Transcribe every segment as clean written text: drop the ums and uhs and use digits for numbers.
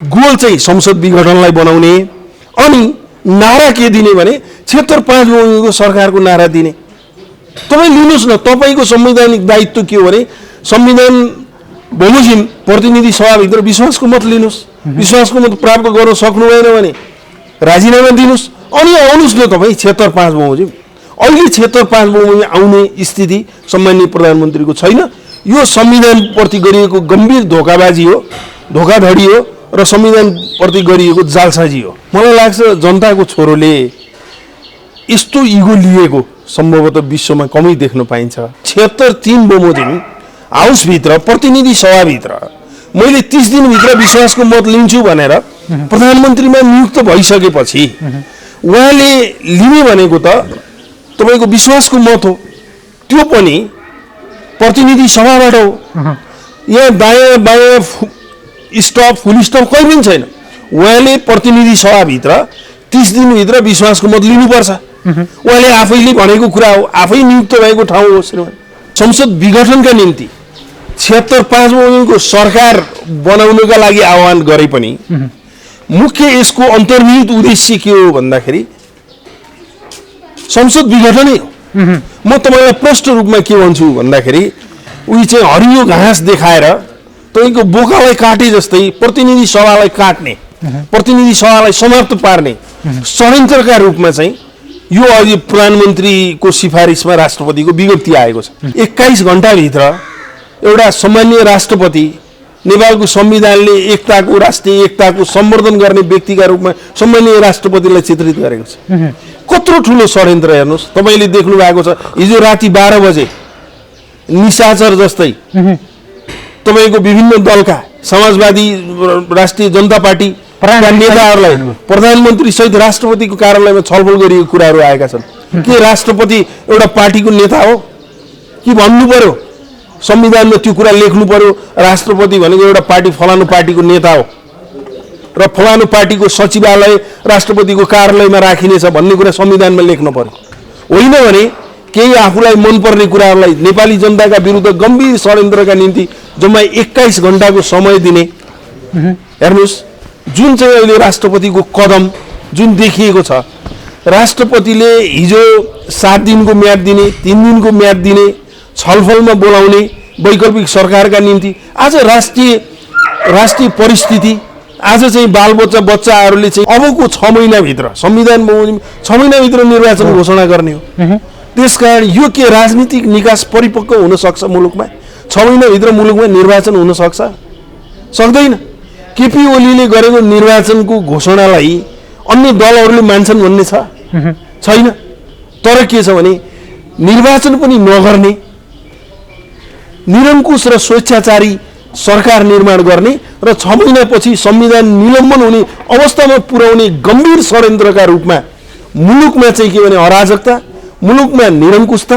Goal चाहिँ संसद विघटनलाई बनाउने अनि नारा के दिने भने 76-5 बहुमतको सरकारको नारा दिने। तपाईं लिनुस् न, तपाईको संवैधानिक दायित्व के हो भने संविधान बमोजिम प्रतिनिधि सभाभित्र विश्वासको मत लिनुस्, विश्वासको मत प्राप्त गर्न सक्नु भएन भने राजीनामा दिनुस् अनि आउनुस् न तपाईं 76-5 बहुमत। अहिले 76-5 बहुमत आउने स्थिति सम्माननीय प्रधानमन्त्रीको छैन। यो संविधानप्रति गरिएको गम्भीर धोकाबाजी हो, धोकाधडी हो र संविधानप्रति गरिएको जालसाजी हो। मलाई लाग्छ जनताको छोरोले यस्तो इगो लिएको सम्भवतः विश्वमा कमै देख्न पाइन्छ। 76-3 बमोजिम हाउसभित्र प्रतिनिधि सभाभित्र मैले 30 दिनभित्र विश्वासको मत लिन्छु भनेर प्रधानमन्त्रीमा नियुक्त भइसकेपछि उहाँले लिने भनेको त तपाईको विश्वासको मत हो, त्यो पनि प्रतिनिधि सभाबाट हो। यहाँ दायाँ बायाँ स्टप फुल स्टप कहीँ पनि छैन। उहाँले प्रतिनिधि सभाभित्र 30 दिनभित्र विश्वासको मत लिनुपर्छ। उहाँले आफैले भनेको कुरा हो, आफै नियुक्त भएको ठाउँ हो। संसद विघटनका निम्ति 76-5 बहुमतको सरकार बनाउनका लागि आह्वान गरे पनि मुख्य यसको अन्तर्निहित उद्देश्य के हो भन्दाखेरि संसद विघटनै हो। म तपाईलाई प्रष्ट रूपमा के भन्छु भन्दाखेरि उही चाहिँ हरियो घाँस देखाएर तपाईको बोकालाई काटे जस्तै प्रतिनिधि सभालाई काट्ने, प्रतिनिधि सभालाई समाप्त पार्ने षड्यन्त्रका रूपमा चाहिँ यो अहिले प्रधानमन्त्रीको सिफारिसमा राष्ट्रपतिको विज्ञप्ति आएको छ। 21 घण्टाभित्र एउटा सम्माननीय राष्ट्रपति नेपालको संविधानले एकताको, राष्ट्रिय एकताको सम्वर्धन गर्ने व्यक्तिका रूपमा सम्माननीय राष्ट्रपतिलाई चित्रित गरेको छ। कत्रो ठुलो षड्यन्त्र हेर्नुस्, तपाईले देख्नु भएको छ। हिजो राति 12 बजे निशाचर जस्तै तपाईको विभिन्न दलका समाजवादी, राष्ट्रिय जनता पार्टी नेताहरूलाई प्रधानमन्त्री सहित राष्ट्रपतिको कार्यालयमा छलफल गरिएको कुराहरू आएका छन्। के राष्ट्रपति एउटा पार्टीको नेता हो कि भन्नु पर्यो, संविधानमा त्यो कुरा लेख्नु पर्यो राष्ट्रपति भनेको एउटा पार्टी फलानु पार्टीको नेता हो र फलानु पार्टीको सचिवालय राष्ट्रपतिको कार्यालयमा राखिनेछ भन्ने कुरा संविधानमा लेख्नु पर्यो। होइन भने केही आफूलाई मनपर्ने कुराहरूलाई नेपाली जनताका विरुद्ध गम्भीर षड्यन्त्रका निम्ति जम्मा 21 घण्टाको समय दिने। हेर्नुहोस्, जुन चाहिँ अहिले राष्ट्रपतिको कदम जुन देखिएको छ, राष्ट्रपतिले हिजो 7 दिनको म्याद दिने, 3 दिनको म्याद दिने, छलफलमा बोलाउने वैकल्पिक सरकारका निम्ति आज राष्ट्रिय परिस्थिति, आज चाहिँ बालबच्चा बच्चाहरूले चाहिँ अबको 6 महिनाभित्र संविधान बमोजिम 6 महिनाभित्र निर्वाचन घोषणा गर्ने हो। त्यसकारण यो के राजनीतिक निकास परिपक्व हुन सक्छ मुलुकमा? 6 महिनाभित्र मुलुकमा निर्वाचन हुन सक्छ? सक्दैन। केपी ओलीले गरेको निर्वाचनको घोषणालाई अन्य दलहरूले मान्छन् भन्ने छ? छैन। तर के छ भने निर्वाचन पनि नगर्ने, निरङ्कुश र स्वेच्छाचारी सरकार निर्माण गर्ने र 6 महिनापछि संविधान निलम्बन हुने अवस्थामा पुर्याउने गम्भीर षड्यन्त्रका रूपमा मुलुकमा चाहिँ के भने अराजकता, मुलुकमा निरङ्कुशता,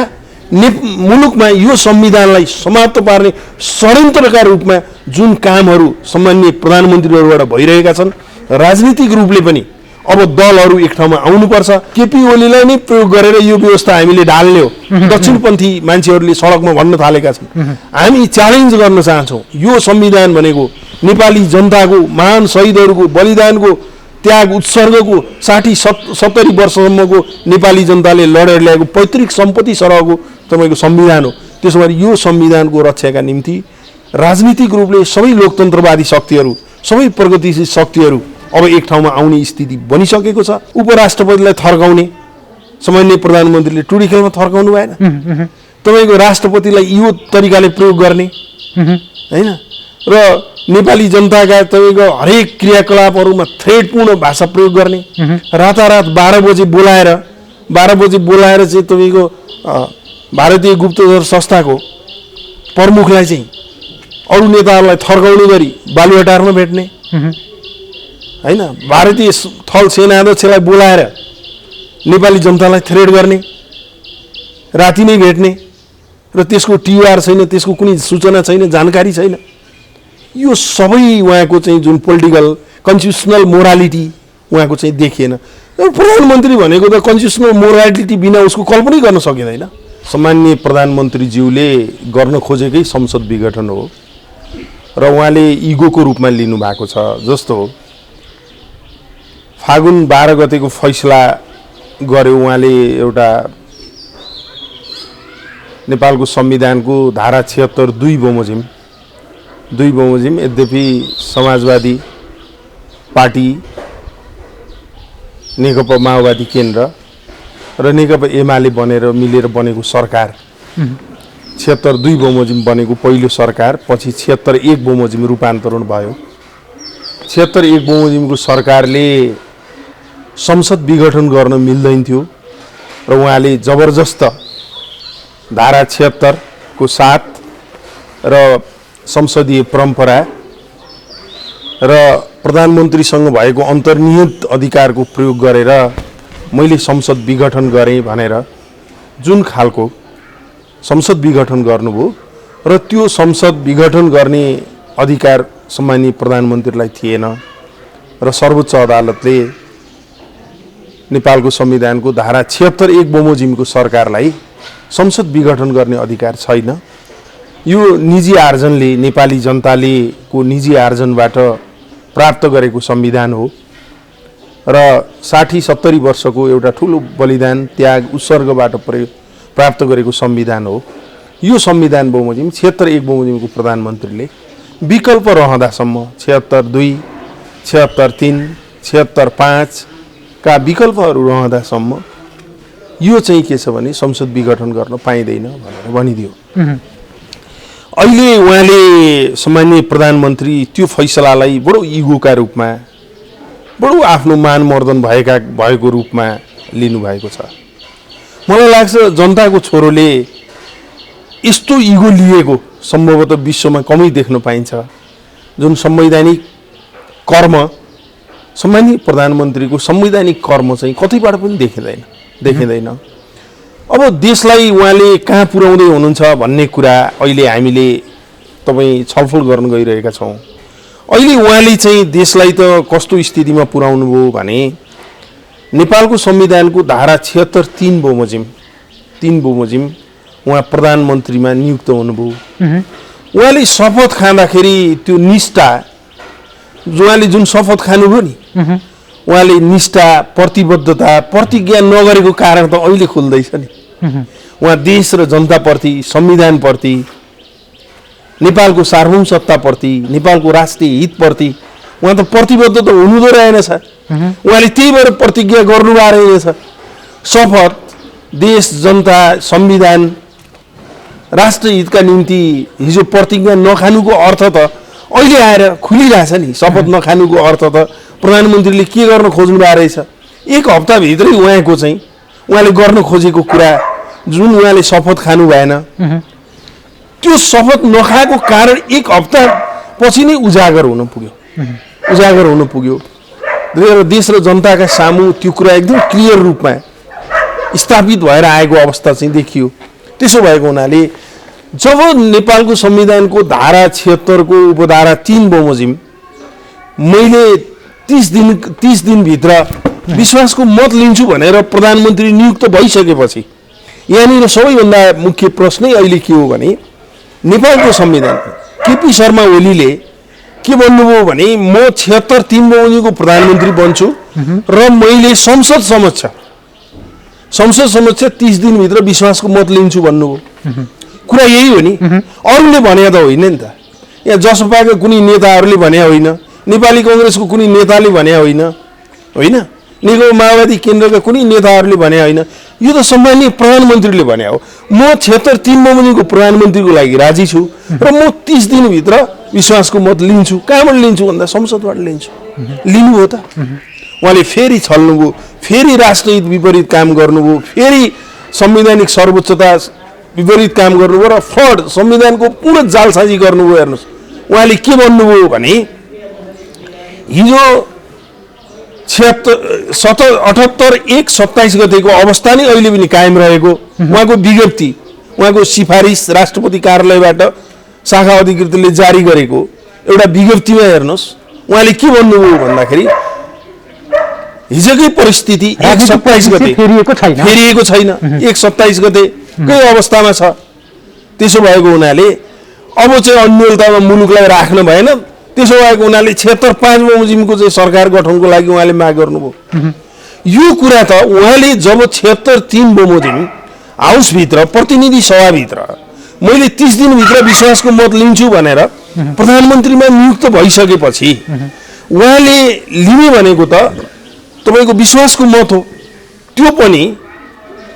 मुलुकमा यो संविधानलाई समाप्त पार्ने षड्यन्त्रका रूपमा जुन कामहरू सम्माननीय प्रधानमन्त्रीहरूबाट भइरहेका छन्, राजनीतिक रूपले पनि अब दलहरू एक ठाउँमा आउनुपर्छ। केपी ओलीलाई नै प्रयोग गरेर यो व्यवस्था हामीले ढाल्ने हो, दक्षिणपन्थी मान्छेहरूले सडकमा भन्न थालेका छन्। हामी च्यालेन्ज गर्न चाहन्छौँ, यो संविधान भनेको नेपाली जनताको महान शहीदहरूको बलिदानको त्याग उत्सर्गको 60-70 वर्षसम्मको नेपाली जनताले लडेर ल्याएको पैतृक सम्पत्ति सरहको तपाईँको संविधान हो। त्यसो भए यो संविधानको रक्षाका निम्ति राजनीतिक रूपले सबै लोकतन्त्रवादी शक्तिहरू, सबै प्रगतिशील शक्तिहरू अब एक ठाउँमा आउने स्थिति बनिसकेको छ। उपराष्ट्रपतिलाई थर्काउने सामान्य प्रधानमन्त्रीले टुडी खेलमा थर्काउनु भएन। तपाईँको राष्ट्रपतिलाई यो तरिकाले प्रयोग गर्ने होइन र नेपाली जनताका तपाईँको हरेक क्रियाकलापहरूमा थ्रेडपूर्ण भाषा प्रयोग गर्ने, रातारात 12 बजे बोलाएर चाहिँ तपाईँको भारतीय गुप्तचर संस्थाको प्रमुखलाई चाहिँ अरू नेताहरूलाई थर्काउने गरी बालुवाटारमा भेट्ने होइन, भारतीय थल सेनाध्यक्षलाई बोलाएर नेपाली जनतालाई थ्रेड गर्ने, राति नै भेट्ने र त्यसको टिआर छैन, त्यसको कुनै सूचना छैन, जानकारी छैन। यो सबै उहाँको चाहिँ जुन पोलिटिकल कन्स्टिट्युसनल मोरालिटी उहाँको चाहिँ देखिएन। प्रधानमन्त्री भनेको त कन्स्टिट्युसनल मोरालिटी बिना उसको कल्पनै गर्न सकिँदैन। सम्माननीय प्रधानमन्त्रीज्यूले गर्न खोजेकै संसद विघटन हो। र उहाँले इगोको रूपमा लिनु भएको छ। जस्तो फागुन 12 गतेको फैसला गर्यो उहाँले, एउटा नेपालको संविधानको धारा 76 दुई बमोजिम, यद्यपि समाजवादी पार्टी, नेकपा माओवादी केन्द्र र नेकपा एमाले मिलेर बनेको सरकार 76 दुई बमोजिम बनेको पहिलो सरकार, पछि 76 एक बमोजिम रूपान्तरण भयो। 76 एक बमोजिमको सरकारले संसद विघटन गर्न मिल्दैन थियो र उहाँले जबरजस्त धारा 76 को साथ र संसदीय परम्परा र प्रधानमन्त्रीसँग भएको अन्तर्निहित अधिकारको प्रयोग गरेर मैले संसद विघटन गरेँ भनेर जुन खालको संसद विघटन गर्नुभयो र त्यो संसद विघटन गर्ने अधिकार सम्माननीय प्रधानमन्त्रीलाई थिएन र सर्वोच्च अदालतले नेपालको संविधानको धारा 76 एक बमोजिमको सरकारलाई संसद विघटन गर्ने अधिकार छैन। यो निजी आर्जनले, नेपाली जनताले को निजी आर्जनबाट प्राप्त गरेको संविधान हो र 60-70 वर्षको एउटा ठुलो बलिदान, त्याग, उत्सर्गबाट प्राप्त गरेको संविधान हो। यो संविधान बमोजिम 76 एक बमोजिमको प्रधानमन्त्रीले विकल्प रहँदासम्म 76 दुई, 76 3, 76 5 का विकल्पहरू रहँदासम्म यो चाहिँ के छ भने संसद विघटन गर्न पाइँदैन भनेर भनिदियो। अहिले उहाँले सम्माननीय प्रधानमन्त्री त्यो फैसलालाई बडो इगोका रूपमा, बडो आफ्नो मानमर्दन भएको रूपमा लिनुभएको छ। मलाई लाग्छ जनताको छोरोले यस्तो इगो लिएको सम्भवतः विश्वमा कमै देख्न पाइन्छ, जुन संवैधानिक कर्म, सम्माननीय प्रधानमन्त्रीको संवैधानिक कर्म चाहिँ कतैबाट पनि देखिँदैन। अब देशलाई उहाँले कहाँ पुर्याउँदै हुनुहुन्छ भन्ने कुरा अहिले हामीले तपाईँ छलफल गर्न गइरहेका छौँ। अहिले उहाँले चाहिँ देशलाई त कस्तो स्थितिमा पुर्याउनु भयो भने नेपालको संविधानको धारा 76 3 बमोजिम उहाँ प्रधानमन्त्रीमा नियुक्त हुनुभयो। उहाँले शपथ खाँदाखेरि त्यो निष्ठा, उहाँले जुन शपथ खानुभयो नि, उहाँले निष्ठा, प्रतिबद्धता, प्रतिज्ञा नगरेको कारण त अहिले खुल्दैछ नि। उहाँ देश र जनताप्रति, संविधानप्रति, नेपालको सार्वभौम सत्ताप्रति, नेपालको राष्ट्रिय हितप्रति उहाँ त प्रतिबद्ध त हुनुहुँदो रहेनछ। उहाँले त्यही भएर प्रतिज्ञा गर्नुभएको रहेछ। शपथ देश, जनता, संविधान, राष्ट्रिय हितका निम्ति हिजो प्रतिज्ञा नखानुको अर्थ त अहिले आएर खुलिरहेछ नि। शपथ नखानुको अर्थ त प्रधानमन्त्रीले के गर्न खोज्नु भएको रहेछ। एक हप्ताभित्रै उहाँको चाहिँ उहाँले गर्न खोजेको कुरा, जुन उहाँले शपथ खानु भएन, त्यो शपथ नखाएको कारण एक हप्ता पछि नै उजागर हुन पुग्यो र देश र जनताका सामु त्यो कुरा एकदम क्लियर रूपमा स्थापित भएर आएको अवस्था चाहिँ देखियो। त्यसो भएको हुनाले जब नेपालको संविधानको धारा 76 को उपधारा 3 बमोजिम मैले 30 दिनभित्र विश्वासको मत लिन्छु भनेर प्रधानमन्त्री नियुक्त भइसकेपछि यहाँनिर सबैभन्दा मुख्य प्रश्नै अहिले के हो भने नेपालको संविधान केपी शर्मा ओलीले के भन्नुभयो भने म 76 3 बमोजिमको प्रधानमन्त्री बन्छु र मैले संसद समक्ष 30 दिनभित्र विश्वासको मत लिन्छु भन्नुभयो। कुरा यही हो नि, अरूले भने त होइन नि त। यहाँ जसपाका कुनै नेताहरूले भने होइन, नेपाली कांग्रेसको कुनै नेताले भने होइन, नेकपा माओवादी केन्द्रका कुनै नेताहरूले भने होइन, यो त सम्माननीय प्रधानमन्त्रीले भने हो। म 76 3 बमोजिमको प्रधानमन्त्रीको लागि राजी छु र म 30 दिनभित्र विश्वासको मत लिन्छु। कहाँबाट लिन्छु भन्दा संसदबाट लिन्छु। लिनु हो त। उहाँले फेरि छल्नुभयो, फेरि राष्ट्रहित विपरीत काम गर्नुभयो, फेरि संवैधानिक सर्वोच्चता विपरीत काम गर्नुभयो र फ्रड, संविधानको पूर्ण जालसाजी गर्नुभयो। हेर्नुहोस् उहाँले के भन्नुभयो भने हिजो 78/1/27 गतेको अवस्था नै अहिले पनि कायम रहेको। उहाँको विज्ञप्ति, उहाँको सिफारिस राष्ट्रपति कार्यालयबाट शाखा अधिकृतले जारी गरेको एउटा विज्ञप्तिमा हेर्नुहोस् उहाँले के भन्नुभयो भन्दाखेरि हिजोकै परिस्थिति 1/27 गते फेरिएको छैन, 1/27 गतेकै अवस्थामा छ। त्यसो भएको हुनाले अब चाहिँ अन्यलतामा मुलुकलाई राख्न भएन। त्यसो भएको हुनाले 76-5 बमोजिमको चाहिँ सरकार गठनको लागि उहाँले माग गर्नुभयो। यो कुरा त उहाँले जब 76-3 बमोजिम हाउसभित्र प्रतिनिधि सभाभित्र मैले 30 दिनभित्र विश्वासको मत लिन्छु भनेर प्रधानमन्त्रीमा नियुक्त भइसकेपछि उहाँले लिने भनेको त तपाईको विश्वासको मत हो, त्यो पनि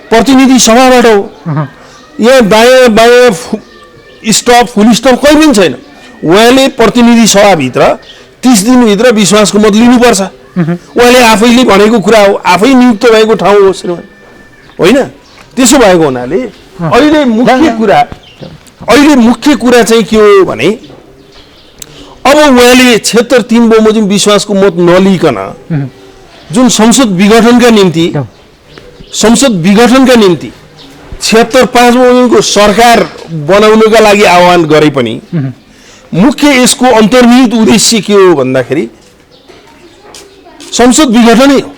प्रतिनिधि सभाबाट हो। यहाँ दायाँ बायाँ स्टप फुल स्टप कहीँ पनि छैन। उहाँले प्रतिनिधि सभाभित्र 30 दिनभित्र विश्वासको मत लिनुपर्छ। उहाँले आफैले भनेको कुरा हो, आफै नियुक्त भएको ठाउँ हो श्रीमान, होइन? त्यसो भएको हुनाले अहिले मुख्य कुरा चाहिँ के हो भने अब उहाँले 76-3 बमोजिम विश्वासको मत नलिकन जुन संसद विघटनका निम्ति 76-5 बमोजिमको सरकार बनाउनका लागि आह्वान गरे पनि मुख्य यसको अन्तर्निहित उद्देश्य के हो भन्दाखेरि संसद विघटनै हो।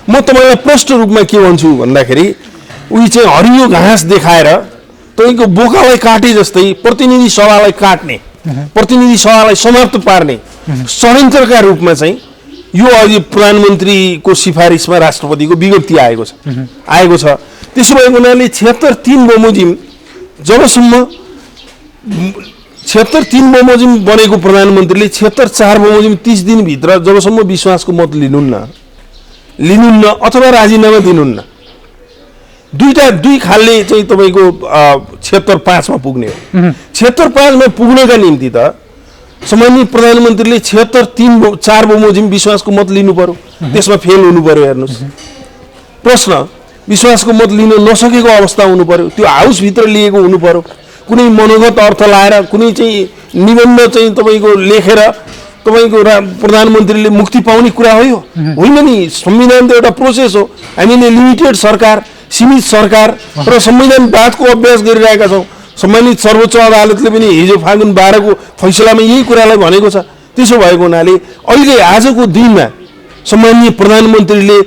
म तपाईलाई प्रष्ट रूपमा के भन्छु भन्दाखेरि उही चाहिँ हरियो घाँस देखाएर तपाईको बोकालाई काटे जस्तै प्रतिनिधि सभालाई काट्ने, प्रतिनिधि सभालाई समाप्त पार्ने षड्यन्त्रका रूपमा चाहिँ यो अहिले प्रधानमन्त्रीको सिफारिसमा राष्ट्रपतिको विज्ञप्ति आएको छ। त्यसो भएको हुनाले 76-3 बमोजिम जबसम्म 76-3 बमोजिम बनेको प्रधानमन्त्रीले 76-4 बमोजिम 30 दिनभित्र जबसम्म विश्वासको मत लिनुहुन्न अथवा राजीनामा दिनुहुन्न, दुई खालले चाहिँ तपाईको 76-5 मा पुग्ने हो। 76-5 मा पुग्नका निम्ति त सामान्य प्रधानमन्त्रीले 76-3-4 बमोजिम विश्वासको मत लिनु पर्यो, त्यसमा फेल हुनु पर्यो। हेर्नुस्, प्रश्न विश्वासको मत लिन नसकेको अवस्था हुनु पर्यो, त्यो हाउस भित्र लिएको हुनु पर्यो, कुनै मनोगत अर्थ लाएर कुनै चाहिँ निबन्ध चाहिँ तपाईको लेखेर तपाईको प्रधानमन्त्रीले मुक्ति पाउने कुरा हो होइन नि। संविधान त एउटा प्रोसेस हो। हामीले लिमिटेड सरकार, सीमित सरकार र संविधानवादको अभ्यास गरिरहेका छौँ। सम्मानित सर्वोच्च अदालतले पनि हिजो फागुन 12 को फैसलामा यही कुरालाई भनेको छ। त्यसो भएको हुनाले अहिले आजको दिनमा सम्माननीय प्रधानमन्त्रीले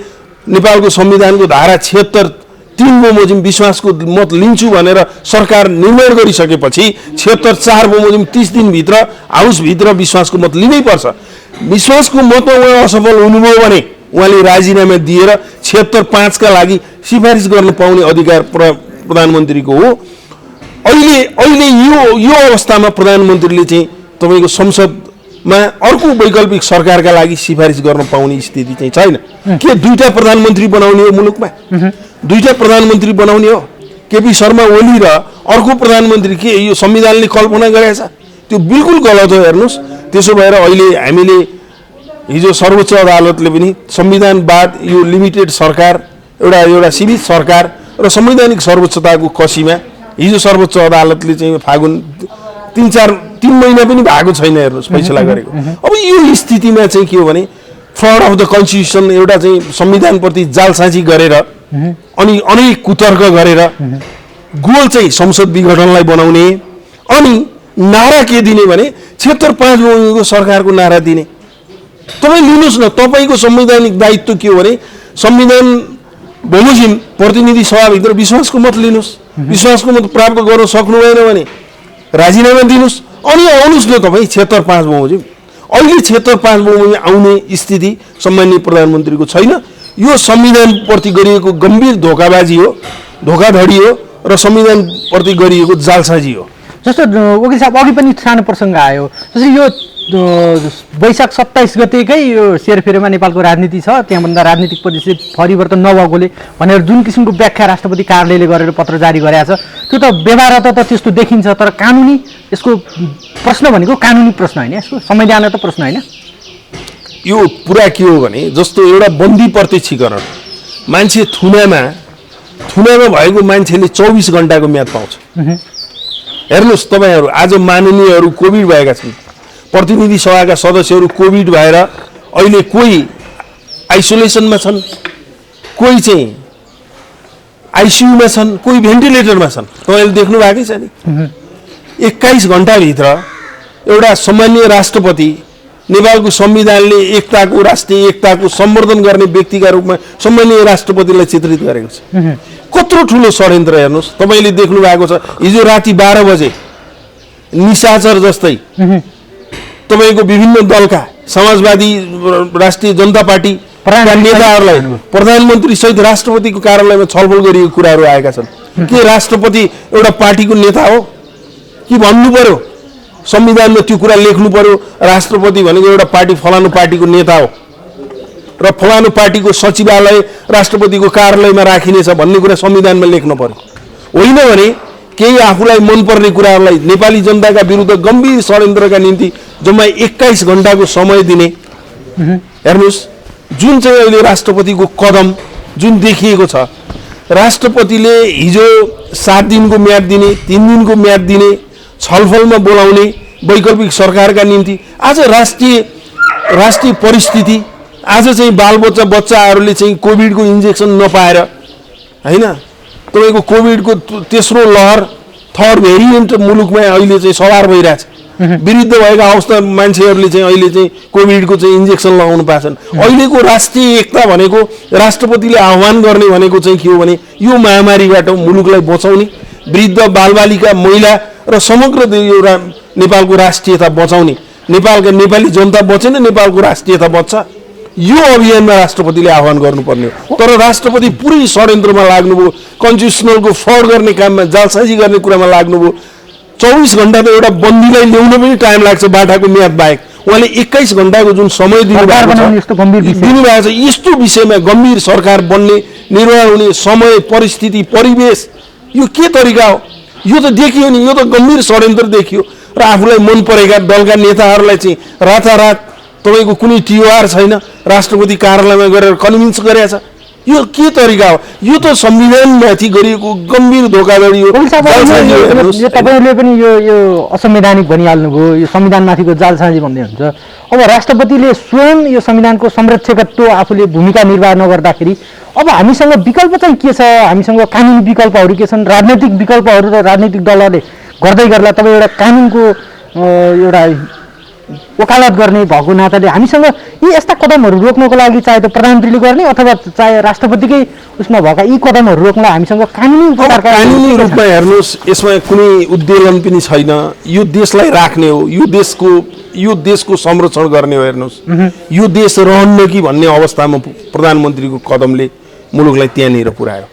नेपालको संविधानको धारा 76-3 बमोजिम विश्वासको मत लिन्छु भनेर सरकार निर्माण गरिसकेपछि 76-4 बमोजिम 30 दिनभित्र हाउसभित्र विश्वासको मत लिनै पर्छ। विश्वासको मतमा उहाँ असफल हुनुभयो भने उहाँले राजीनामा दिएर 76-5 का लागि सिफारिस गर्न पाउने अधिकार प्रधानमन्त्रीको हो। अहिले यो अवस्थामा प्रधानमन्त्रीले चाहिँ तपाईको संसदमा अर्को वैकल्पिक सरकारका लागि सिफारिस गर्न पाउने स्थिति चाहिँ छैन। के दुईटा प्रधानमन्त्री बनाउने हो मुलुकमा? दुईटा प्रधानमन्त्री बनाउने हो? केपी शर्मा ओली र अर्को प्रधानमन्त्री के यो संविधानले कल्पना गरेको छ? त्यो बिल्कुल गलत हो। हेर्नुस्, त्यसो भएर अहिले हामीले हिजो सर्वोच्च अदालतले पनि संविधानवाद यो लिमिटेड सरकार एउटा सीमित सरकार र संवैधानिक सर्वोच्चताको कसीमा हिजो सर्वोच्च अदालतले चाहिँ फागुन 3 महिना पनि भएको छैन हेर्नुस् फैसला गरेको। अब यो स्थितिमा चाहिँ के हो भने फ्रड अफ द कन्स्टिट्युसन एउटा चाहिँ संविधानप्रति जालसाजी गरेर अनि अनेक कुतर्क गरेर गोल चाहिँ संसद विघटनलाई बनाउने अनि नारा के दिने भने 76-5 बमोजिमको सरकारको नारा दिने। तपाईँ लिनुहोस् न, तपाईँको संवैधानिक दायित्व के हो भने संविधान बमोजिम प्रतिनिधि सभाभित्र विश्वासको मत लिनुहोस्, विश्वासको मत प्राप्त गर्न सक्नु भएन भने राजीनामा दिनुहोस् अनि आउनुहोस् न तपाईँ 76-5 बमोजिम। अहिले 76-5 बमोजिम आउने स्थिति सम्माननीय प्रधानमन्त्रीको छैन। यो संविधानप्रति गरिएको गम्भीर धोकाबाजी हो, धोकाधडी हो र संविधानप्रति गरिएको जालसाजी हो। जस्तो वकिल साहब अघि पनि सानो प्रसङ्ग आयो, जस्तै यो वैशाख 27 गतेकै यो सेरफेरमा नेपालको राजनीति छ, त्यहाँभन्दा राजनीतिक परिस्थिति परिवर्तन नभएकोले भनेर जुन किसिमको व्याख्या राष्ट्रपति कार्यालयले गरेर पत्र जारी गरेको छ, त्यो त व्यवहार त त्यस्तो देखिन्छ। तर कानुनी यसको प्रश्न भनेको कानुनी प्रश्न होइन, यसको संवैधानिक त प्रश्न होइन। यो पुरा के हो भने जस्तो एउटा बन्दी प्रत्यक्षीकरण, मान्छे थुनामा भएको मान्छेले 24 घण्टाको म्याद पाउँछ। हेर्नुहोस् तपाईँहरू, आज माननीयहरू कोभिड भएका छन्, प्रतिनिधि सभाका सदस्यहरू कोभिड भएर अहिले कोही आइसोलेसनमा छन्, कोही चाहिँ आइसियुमा छन्, कोही भेन्टिलेटरमा छन्। तपाईँले देख्नु भएकै छ नि। 21 घण्टाभित्र एउटा सामान्य राष्ट्रपति नेपालको संविधानले एकताको राष्ट्रिय एकताको सम्वर्धन गर्ने व्यक्तिका रूपमा सम्माननीय राष्ट्रपतिलाई चित्रित गरेको छ। कत्रो ठुलो षड्यन्त्र हेर्नुहोस्, तपाईँले देख्नु भएको छ। हिजो राति 12 बजे निशाचर जस्तै तपाईँको विभिन्न दलका समाजवादी राष्ट्रिय जनता पार्टी नेताहरूलाई प्रधानमन्त्री सहित राष्ट्रपतिको कार्यालयमा छलफल गरिएको कुराहरू आएका छन्। के राष्ट्रपति एउटा पार्टीको नेता हो कि भन्नु पर्यो, संविधानमा त्यो कुरा लेख्नु पर्यो, राष्ट्रपति भनेको एउटा पार्टी फलानु पार्टीको नेता हो र फलानु पार्टीको सचिवालय राष्ट्रपतिको कार्यालयमा राखिनेछ भन्ने कुरा संविधानमा लेख्नु पर्यो। होइन भने केही आफूलाई मनपर्ने कुराहरूलाई नेपाली जनताका विरुद्ध गम्भीर षड्यन्त्रका निम्ति जम्मा 21 घण्टाको समय दिने। हेर्नुहोस्, जुन चाहिँ अहिले राष्ट्रपतिको कदम जुन देखिएको छ, राष्ट्रपतिले हिजो 7 दिनको म्याद दिने, 3 दिनको म्याद दिने, छलफलमा बोलाउने वैकल्पिक सरकारका निम्ति आज राष्ट्रिय परिस्थिति, आज चाहिँ बच्चाहरूले चाहिँ कोभिडको इन्जेक्सन नपाएर, होइन, तपाईँको कोभिडको तेस्रो लहर थर्ड भेरिएन्ट मुलुकमा अहिले चाहिँ सवार भइरहेछ। विरुद्ध भएका अवस्था मान्छेहरूले चाहिँ अहिले चाहिँ कोभिडको चाहिँ इन्जेक्सन लगाउनु पाछन्। अहिलेको राष्ट्रिय एकता भनेको राष्ट्रपतिले आह्वान गर्ने भनेको चाहिँ के हो भने यो महामारीबाट मुलुकलाई बचाउने, वृद्ध बालबालिका महिला र समग्र नेपालको राष्ट्रियता बचाउने। नेपालका नेपाली जनता बचेन नेपालको राष्ट्रियता बच्छ। यो अभियानमा राष्ट्रपतिले आह्वान गर्नुपर्ने हो। तर राष्ट्रपति पुरै षड्यन्त्रमा लाग्नुभयो, कन्स्टिट्युसनलको फ्रड गर्ने काममा, जालसाजी गर्ने कुरामा लाग्नुभयो। 24 घण्टा त एउटा बन्दीलाई ल्याउन पनि टाइम लाग्छ बाटाको म्याद बाहेक। उहाँले 21 घण्टाको जुन समय दिनुभएको छ, यस्तो विषयमा गम्भीर सरकार बन्ने, निर्माण हुने समय, परिस्थिति, परिवेश, यो के तरिका हो? यो त देखियो नि, यो त गम्भीर षड्यन्त्र देखियो। र आफूलाई मन परेका दलका नेताहरूलाई चाहिँ रातारात तपाईँको कुनै टिओआर छैन, राष्ट्रपति कार्यालयमा गएर कन्भिन्स गरेछ। यो के तरिका हो? यो त संविधानमाथि गरिएको गम्भीर धोखाधडी हो। तपाईँले पनि यो असंवैधानिक भनिहाल्नुभयो, यो संविधानमाथिको जालसाजी भन्दै हुन्छ। अब राष्ट्रपतिले स्वयं यो संविधानको संरक्षकत्व आफूले भूमिका निर्वाह नगर्दाखेरि अब हामीसँग विकल्प चाहिँ के छ? हामीसँग कानुनी विकल्पहरू के छन्? राजनैतिक विकल्पहरू र राजनैतिक दलहरूले गर्दै गर्दा तपाईँ एउटा कानुनको एउटा वकालत गर्ने भएको नाताले हामीसँग यी यस्ता कदमहरू रोक्नको लागि चाहे त प्रधानमन्त्रीले गर्ने अथवा चाहे राष्ट्रपतिकै उसमा भएका यी कदमहरू रोक्नलाई हामीसँग कानुनी रूपमा हेर्नुहोस्, यसमा कुनै उद्वेलन पनि छैन। यो देशलाई राख्ने हो, यो देशको संरक्षण गर्ने हो। हेर्नुहोस्, यो देश रहन्न कि भन्ने अवस्थामा प्रधानमन्त्रीको कदमले मुलुकलाई त्यहाँनिर पुर्यायो।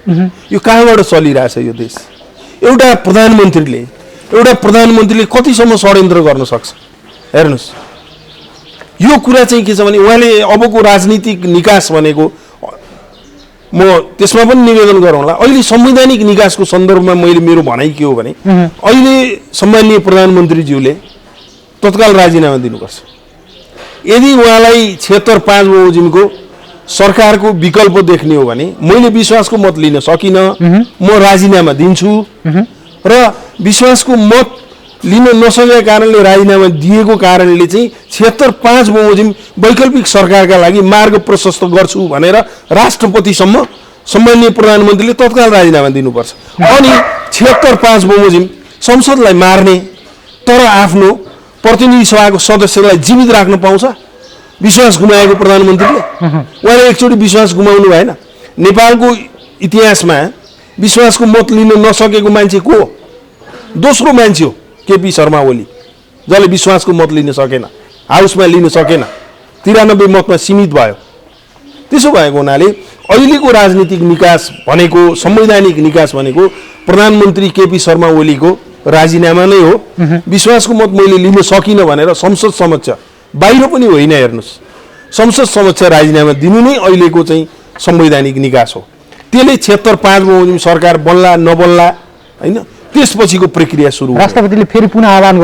यो कहाँबाट चलिरहेछ यो देश? एउटा प्रधानमन्त्रीले कतिसम्म षड्यन्त्र गर्न सक्छ? हेर्नुहोस्, यो कुरा चाहिँ के छ भने उहाँले अबको राजनीतिक निकास भनेको, म त्यसमा पनि निवेदन गरौँला, अहिले संवैधानिक निकासको सन्दर्भमा मेरो भनाइ के हो भने अहिले सम्माननीय प्रधानमन्त्रीज्यूले तत्काल राजीनामा दिनुपर्छ। यदि उहाँलाई 76.5 बमोजिमको सरकारको विकल्प देख्ने हो भने मैले विश्वासको मत लिन सकिनँ, म राजीनामा दिन्छु। र विश्वासको मत लिन नसकेका कारणले राजीनामा दिएको कारणले चाहिँ 76.5 बमोजिम वैकल्पिक सरकारका लागि मार्ग प्रशस्त गर्छु भनेर राष्ट्रपतिसम्म सम्माननीय प्रधानमन्त्रीले तत्काल राजीनामा दिनुपर्छ। अनि 76.5 बमोजिम संसदलाई मार्ने तर आफ्नो प्रतिनिधि सभाको सदस्यलाई जीवित राख्न पाउँछ? विश्वास गुमाएको प्रधानमन्त्रीले उहाँले एकचोटि विश्वास गुमाउनु भएन। नेपालको इतिहासमा विश्वासको मत लिन नसकेको मान्छे को हो? दोस्रो मान्छे हो केपी शर्मा ओली, जसले विश्वासको मत लिन सकेन, हाउसमा लिन सकेन, 93 मतमा सीमित भयो। त्यसो भएको हुनाले अहिलेको राजनीतिक निकास भनेको, संवैधानिक निकास भनेको प्रधानमन्त्री केपी शर्मा ओलीको राजीनामा नै हो। विश्वासको मत मैले लिन सकिनँ भनेर संसद समक्ष, बाहिर पनि होइन, हेर्नुहोस्, संसद समक्ष राजीनामा दिनु नै अहिलेको चाहिँ संवैधानिक निकास हो। त्यसले 76.5 बमोजिम सरकार बन्ला नबन्ला, होइन, त्यसपछिको प्रक्रिया सुरु। राष्ट्रपतिले फेरि पुनः आह्वान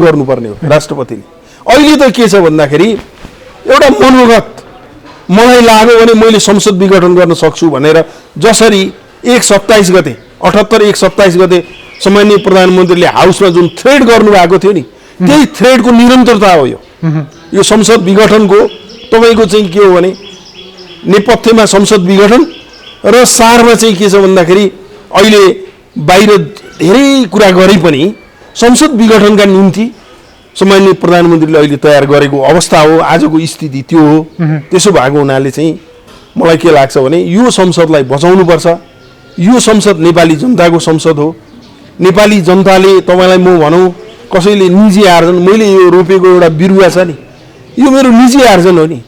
गर्नुपर्ने हो राष्ट्रपतिले। अहिले त के छ भन्दाखेरि एउटा मनोगत मलाई लाग्यो भने मैले संसद विघटन गर्न सक्छु भनेर जसरी 1/27 गते 78-1/27 गते सम्माननीय प्रधानमन्त्रीले हाउसमा जुन थ्रेड गर्नुभएको थियो नि, त्यही थ्रेडको निरन्तरता हो यो संसद विघटनको। तपाईँको चाहिँ के हो भने नेपथ्यमा संसद विघटन र सारमा चाहिँ के छ भन्दाखेरि अहिले बाहिर धेरै कुरा गरे पनि संसद विघटनका निम्ति सम्माननीय प्रधानमन्त्रीले अहिले तयार गरेको अवस्था हो। आजको स्थिति त्यो हो। त्यसो भएको हुनाले चाहिँ मलाई के लाग्छ भने यो संसदलाई बचाउनुपर्छ। यो संसद नेपाली जनताको संसद हो। नेपाली जनताले तपाईँलाई म भनौँ कसैले निजी आर्जन, मैले यो रोपेको एउटा बिरुवा छ नि, यो मेरो निजी आर्जन हो नि।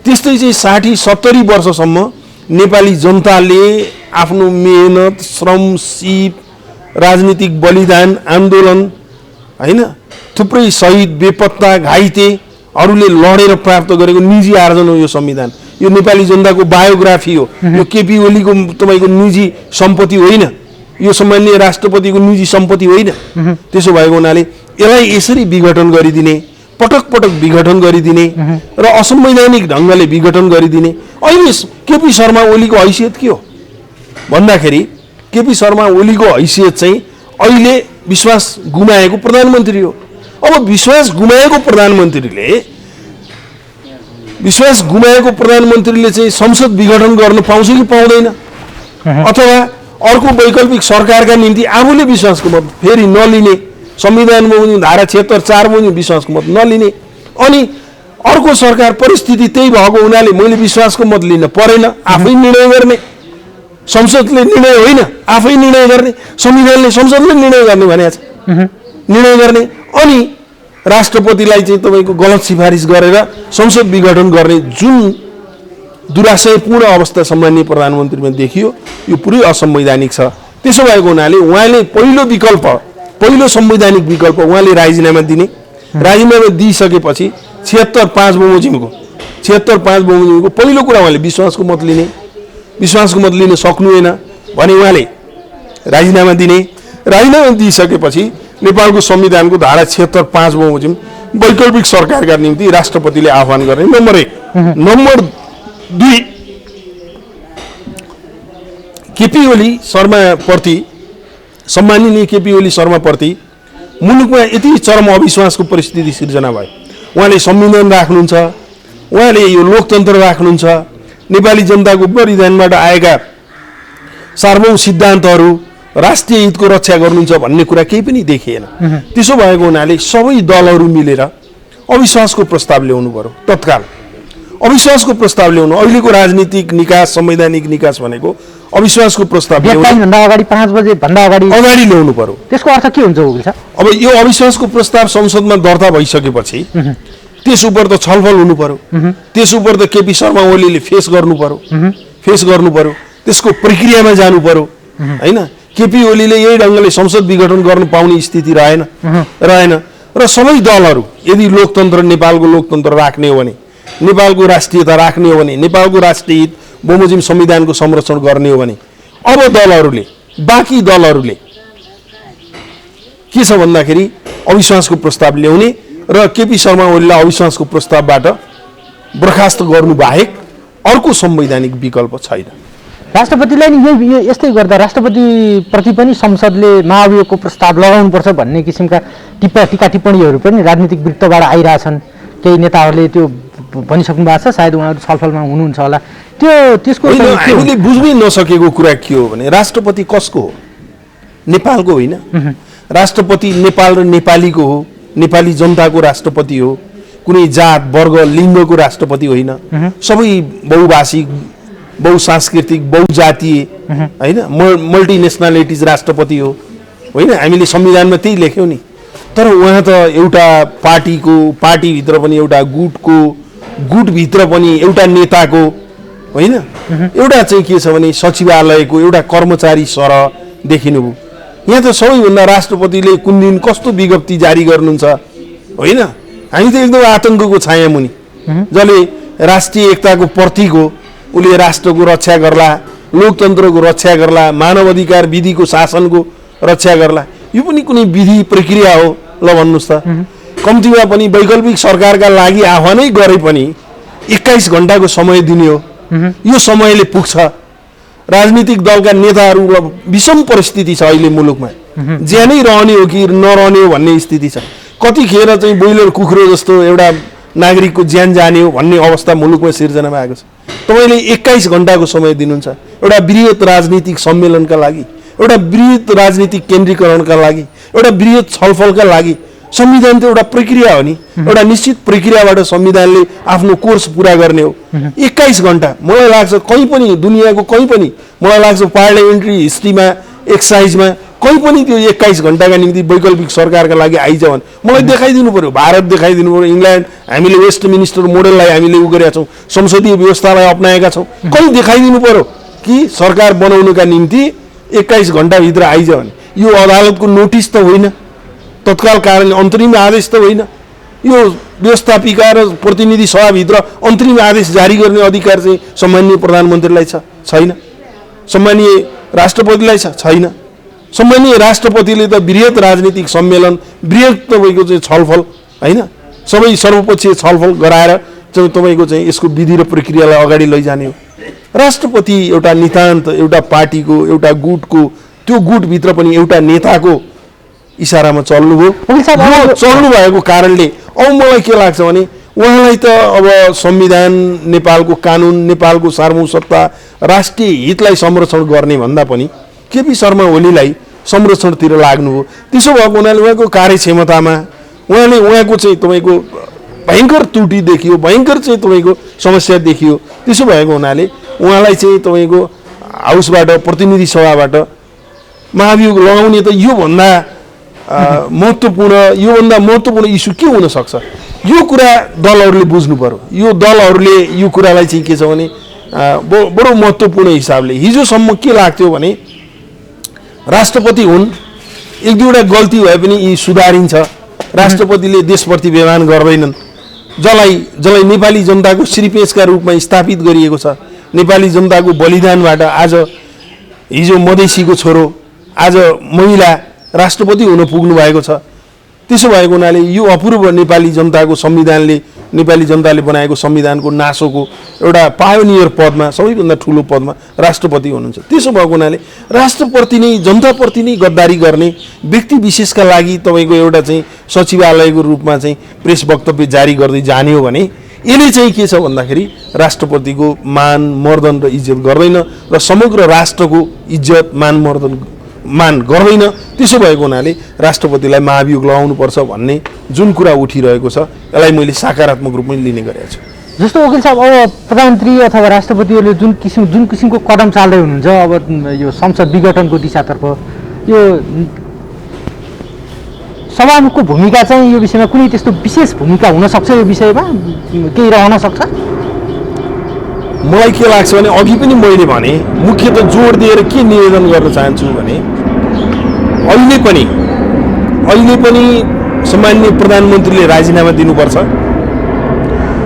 त्यस्तै चाहिँ 60-70 वर्षसम्म नेपाली जनताले आफ्नो मेहनत, श्रम, सिप, राजनीतिक बलिदान, आन्दोलन, होइन, थुप्रै शहीद, बेपत्ता, घाइतेहरूले लडेर प्राप्त गरेको निजी आर्जन हो यो संविधान। यो नेपाली जनताको बायोग्राफी हो। यो केपी ओलीको तपाईँको निजी सम्पत्ति होइन, यो सम्माननीय राष्ट्रपतिको निजी सम्पत्ति होइन। त्यसो भएको हुनाले यसलाई यसरी विघटन गरिदिने, पटक पटक विघटन गरिदिने र असंवैधानिक ढङ्गले विघटन गरिदिने। अहिले केपी शर्मा ओलीको हैसियत के हो भन्दाखेरि, केपी शर्मा ओलीको हैसियत चाहिँ अहिले विश्वास गुमाएको प्रधानमन्त्री हो। अब विश्वास गुमाएको प्रधानमन्त्रीले चाहिँ संसद विघटन गर्न पाउँछ कि पाउँदैन, अथवा अर्को वैकल्पिक सरकारका निम्ति आफूले विश्वासको मत फेरि नलिने, संविधानमा पनि धारा 76(4) पनि विश्वासको मत नलिने, अनि अर्को सरकार परिस्थिति त्यही भएको हुनाले मैले विश्वासको मत लिन परेन, आफै निर्णय गर्ने, संसदले निर्णय होइन आफै निर्णय गर्ने, संविधानले संसदले निर्णय गर्ने भनेको छ, निर्णय गर्ने, अनि राष्ट्रपतिलाई चाहिँ तपाईँको गलत सिफारिस गरेर संसद विघटन गर्ने जुन दुराशयपूर्ण अवस्था सम्माननीय प्रधानमन्त्रीमा देखियो, यो पुरै असंवैधानिक छ। त्यसो भएको हुनाले उहाँले पहिलो संवैधानिक विकल्प उहाँले राजीनामा दिने, राजीनामा दिइसकेपछि 76(5) बमोजिमको पहिलो कुरा उहाँले विश्वासको मत लिन सक्नुहुएन भने उहाँले राजीनामा दिने, राजीनामा दिइसकेपछि नेपालको संविधानको धारा 76(5) बमोजिम वैकल्पिक सरकारका निम्ति राष्ट्रपतिले आह्वान गर्ने, नम्बर 1। नम्बर 2, केपी ओली शर्माप्रति, सम्माननीय केपी ओली शर्माप्रति मुलुकमा यति चरम अविश्वासको परिस्थिति सिर्जना भयो। उहाँले संविधान राख्नुहुन्छ, उहाँले यो लोकतन्त्र राख्नुहुन्छ, नेपाली जनताको बलिदानबाट आएका सार्वभौम सिद्धान्तहरू, राष्ट्रिय हितको रक्षा गर्नुहुन्छ भन्ने कुरा केही पनि देखिएन। त्यसो भएको हुनाले सबै दलहरू मिलेर अविश्वासको प्रस्ताव ल्याउनु पर्यो। तत्काल अविश्वासको प्रस्ताव ल्याउनु, अहिलेको राजनीतिक निकास, संवैधानिक निकास भनेको अविश्वासको प्रस्ताव अगाडि 5 बजे भन्दा अगाडि ल्याउनु पर्यो। त्यसको अर्थ के हुन्छ उगिल? अब यो अविश्वासको प्रस्ताव संसदमा दर्ता भइसकेपछि त्यस उप त छलफल हुनु पर्यो, त्यस उप त केपी शर्मा ओलीले फेस गर्नु पर्यो, त्यसको प्रक्रियामा जानु पर्यो, होइन। केपी ओलीले यही ढङ्गले संसद विघटन गर्न पाउने स्थिति रहेन र सबै दलहरू यदि लोकतन्त्र, नेपालको लोकतन्त्र राख्ने हो भने, नेपालको राष्ट्रियता राख्ने हो भने, नेपालको राष्ट्रिय हित बमोजिम संविधानको संरक्षण गर्ने हो भने, अब बाँकी दलहरूले के छ भन्दाखेरि अविश्वासको प्रस्ताव ल्याउने र केपी शर्मा ओलीलाई अविश्वासको प्रस्तावबाट बर्खास्त गर्नु बाहेक अर्को संवैधानिक विकल्प छैन। राष्ट्रपतिलाई नि यस्तै गर्दा राष्ट्रपतिप्रति पनि संसदले महाभियोगको प्रस्ताव लगाउनुपर्छ भन्ने किसिमका टिका टिप्पणीहरू पनि राजनीतिक वृत्तबाट आइरहेछन्। केही नेताहरूले त्यो भनिसक्नु भएको छ, सायद उहाँहरू छलफलमा हुनुहुन्छ होला। त्यसको हामीले बुझ्नै नसकेको कुरा के हो भने, राष्ट्रपति कसको हो? नेपालको होइन। राष्ट्रपति नेपाल र नेपालीको हो, नेपाली जनताको राष्ट्रपति हो, कुनै जात, वर्ग, लिङ्गको राष्ट्रपति होइन। सबै बहुभाषिक, बहुसांस्कृतिक, बहुजातीय, होइन, मल्टिनेसनालिटिज राष्ट्रपति हो, होइन। हामीले संविधानमा त्यही लेख्यौँ नि। तर उहाँ त एउटा पार्टीभित्र पनि एउटा गुटभित्र पनि एउटा नेताको, होइन, एउटा चाहिँ के छ भने सचिवालयको एउटा कर्मचारी सरह देखिनुभयो। यहाँ त सबैभन्दा राष्ट्रपतिले कुन दिन कस्तो विज्ञप्ति जारी गर्नुहुन्छ, होइन। हामी त एकदम आतङ्कको छाया मुनि, जसले राष्ट्रिय एकताको प्रतीक हो, उसले राष्ट्रको रक्षा गर्ला, लोकतन्त्रको रक्षा गर्ला, मानव अधिकार विधिको शासनको रक्षा गर्ला। यो पनि कुनै विधि प्रक्रिया हो ल भन्नुहोस् त। कम्तीमा पनि वैकल्पिक सरकारका लागि आह्वानै गरे पनि 21 घण्टाको समय दिने हो। यो समयले पुग्छ। राजनीतिक दलका नेताहरू विषम परिस्थिति छ अहिले मुलुकमा, ज्यानै रहने हो कि नरहने हो भन्ने स्थिति छ। कतिखेर चाहिँ बोइलर कुखुरो जस्तो एउटा नागरिकको ज्यान जाने हो भन्ने अवस्था मुलुकमा सिर्जना भएको छ। तपाईँले 21 घण्टाको समय दिनुहुन्छ एउटा बृहत राजनीतिक सम्मेलनका लागि, एउटा बृहत राजनीतिक केन्द्रीकरणका लागि, एउटा बृहत छलफलका लागि। संविधान त एउटा प्रक्रिया हो नि, एउटा निश्चित प्रक्रियाबाट संविधानले आफ्नो कोर्स पुरा गर्ने हो। 21 घण्टा मलाई लाग्छ कहीँ पनि दुनियाँको कहीँ पनि मलाई लाग्छ पार्लियामेन्ट्री हिस्ट्रीमा एक्साइजमा कहीँ पनि त्यो 21 घण्टाका निम्ति वैकल्पिक सरकारका लागि आइज भने मलाई देखाइदिनु पर्यो। भारत देखाइदिनु पर्यो, इङ्ल्यान्ड, हामीले वेस्ट मिनिस्टर मोडललाई हामीले उ गरेका छौँ, संसदीय व्यवस्थालाई अपनाएका छौँ। कहीँ देखाइदिनु पर्यो कि सरकार बनाउनुका निम्ति 21 घण्टाभित्र आइज भने। यो अदालतको नोटिस त होइन, तत्काल कारण अन्तरिम आदेश त होइन। यो व्यवस्थापिका र प्रतिनिधि सभाभित्र अन्तरिम आदेश जारी गर्ने अधिकार चाहिँ सम्माननीय प्रधानमन्त्रीलाई छैन, सम्माननीय राष्ट्रपतिलाई छैन। सम्माननीय राष्ट्रपतिले त वृहत राजनीतिक सम्मेलन, वृहत तपाईँको चाहिँ छलफल होइन, सबै सर्वपक्षीय छलफल गराएर चाहिँ तपाईँको चाहिँ यसको विधि र प्रक्रियालाई अगाडि लैजाने हो। राष्ट्रपति एउटा नितान्त एउटा पार्टीको एउटा गुटको, त्यो गुटभित्र पनि एउटा नेताको इसारामा चल्नुभयो। चल्नु भएको कारणले अब मलाई के लाग्छ भने उहाँलाई त अब संविधान, नेपालको कानुन, नेपालको सार्वभौमसत्ता, राष्ट्रिय हितलाई संरक्षण गर्ने भन्दा पनि केपी शर्मा ओलीलाई संरक्षणतिर लाग्नु हो। त्यसो भएको हुनाले उहाँको कार्यक्षमतामा उहाँको चाहिँ तपाईँको भयङ्कर त्रुटि देखियो, भयङ्कर चाहिँ तपाईँको समस्या देखियो। त्यसो भएको हुनाले उहाँलाई चाहिँ तपाईँको हाउसबाट, प्रतिनिधि सभाबाट महाभियोग लगाउने त योभन्दा महत्त्वपूर्ण इस्यु के हुन सक्छ? यो कुरा दलहरूले बुझ्नु पर्यो। यो दलहरूले यो कुरालाई चाहिँ के छ भने बडो महत्त्वपूर्ण हिसाबले, हिजोसम्म के लाग्थ्यो भने राष्ट्रपति हुन्, एक दुईवटा गल्ती भए पनि यी सुधारिन्छ, राष्ट्रपतिले देशप्रति व्यवहार गर्दैनन्, जसलाई नेपाली जनताको श्रीपेशका रूपमा स्थापित गरिएको छ। नेपाली जनताको बलिदानबाट आज हिजो मधेसीको छोरो, आज महिला राष्ट्रपति हुन पुग्नु भएको छ। त्यसो भएको हुनाले यो अपूर्व नेपाली जनताको संविधानले, नेपाली जनताले बनाएको संविधानको नासोको एउटा पायोनियर पदमा, सबैभन्दा ठुलो पदमा राष्ट्रपति हुनुहुन्छ। त्यसो भएको हुनाले राष्ट्रप्रति नै, जनताप्रति नै गद्दारी गर्ने व्यक्ति विशेषका लागि तपाईँको एउटा चाहिँ सचिवालयको रूपमा चाहिँ प्रेस वक्तव्य जारी गर्दै जाने हो भने यसले चाहिँ के छ भन्दाखेरि राष्ट्रपतिको मान, मर्दन र इज्जत गर्दैन र समग्र राष्ट्रको इज्जत, मान गर्दैन। त्यसो भएको हुनाले राष्ट्रपतिलाई महाभियोग लगाउनुपर्छ भन्ने जुन कुरा उठिरहेको छ, यसलाई मैले सकारात्मक रूपमा लिने गरेको छु। जस्तो वकिल साहब, अब प्रधानमन्त्री अथवा राष्ट्रपतिहरूले जुन किसिमको कदम चाल्दै हुनुहुन्छ, अब यो संसद विघटनको दिशातर्फ, यो सभामुखको भूमिका चाहिँ यो विषयमा कुनै त्यस्तो विशेष भूमिका हुन सक्छ? यो विषयमा केही रहन सक्छ? मलाई के लाग्छ भने अघि पनि मैले भने, मुख्यतः जोड दिएर के निवेदन गर्न चाहन्छु भने अहिले पनि सम्माननीय प्रधानमन्त्रीले राजीनामा दिनुपर्छ।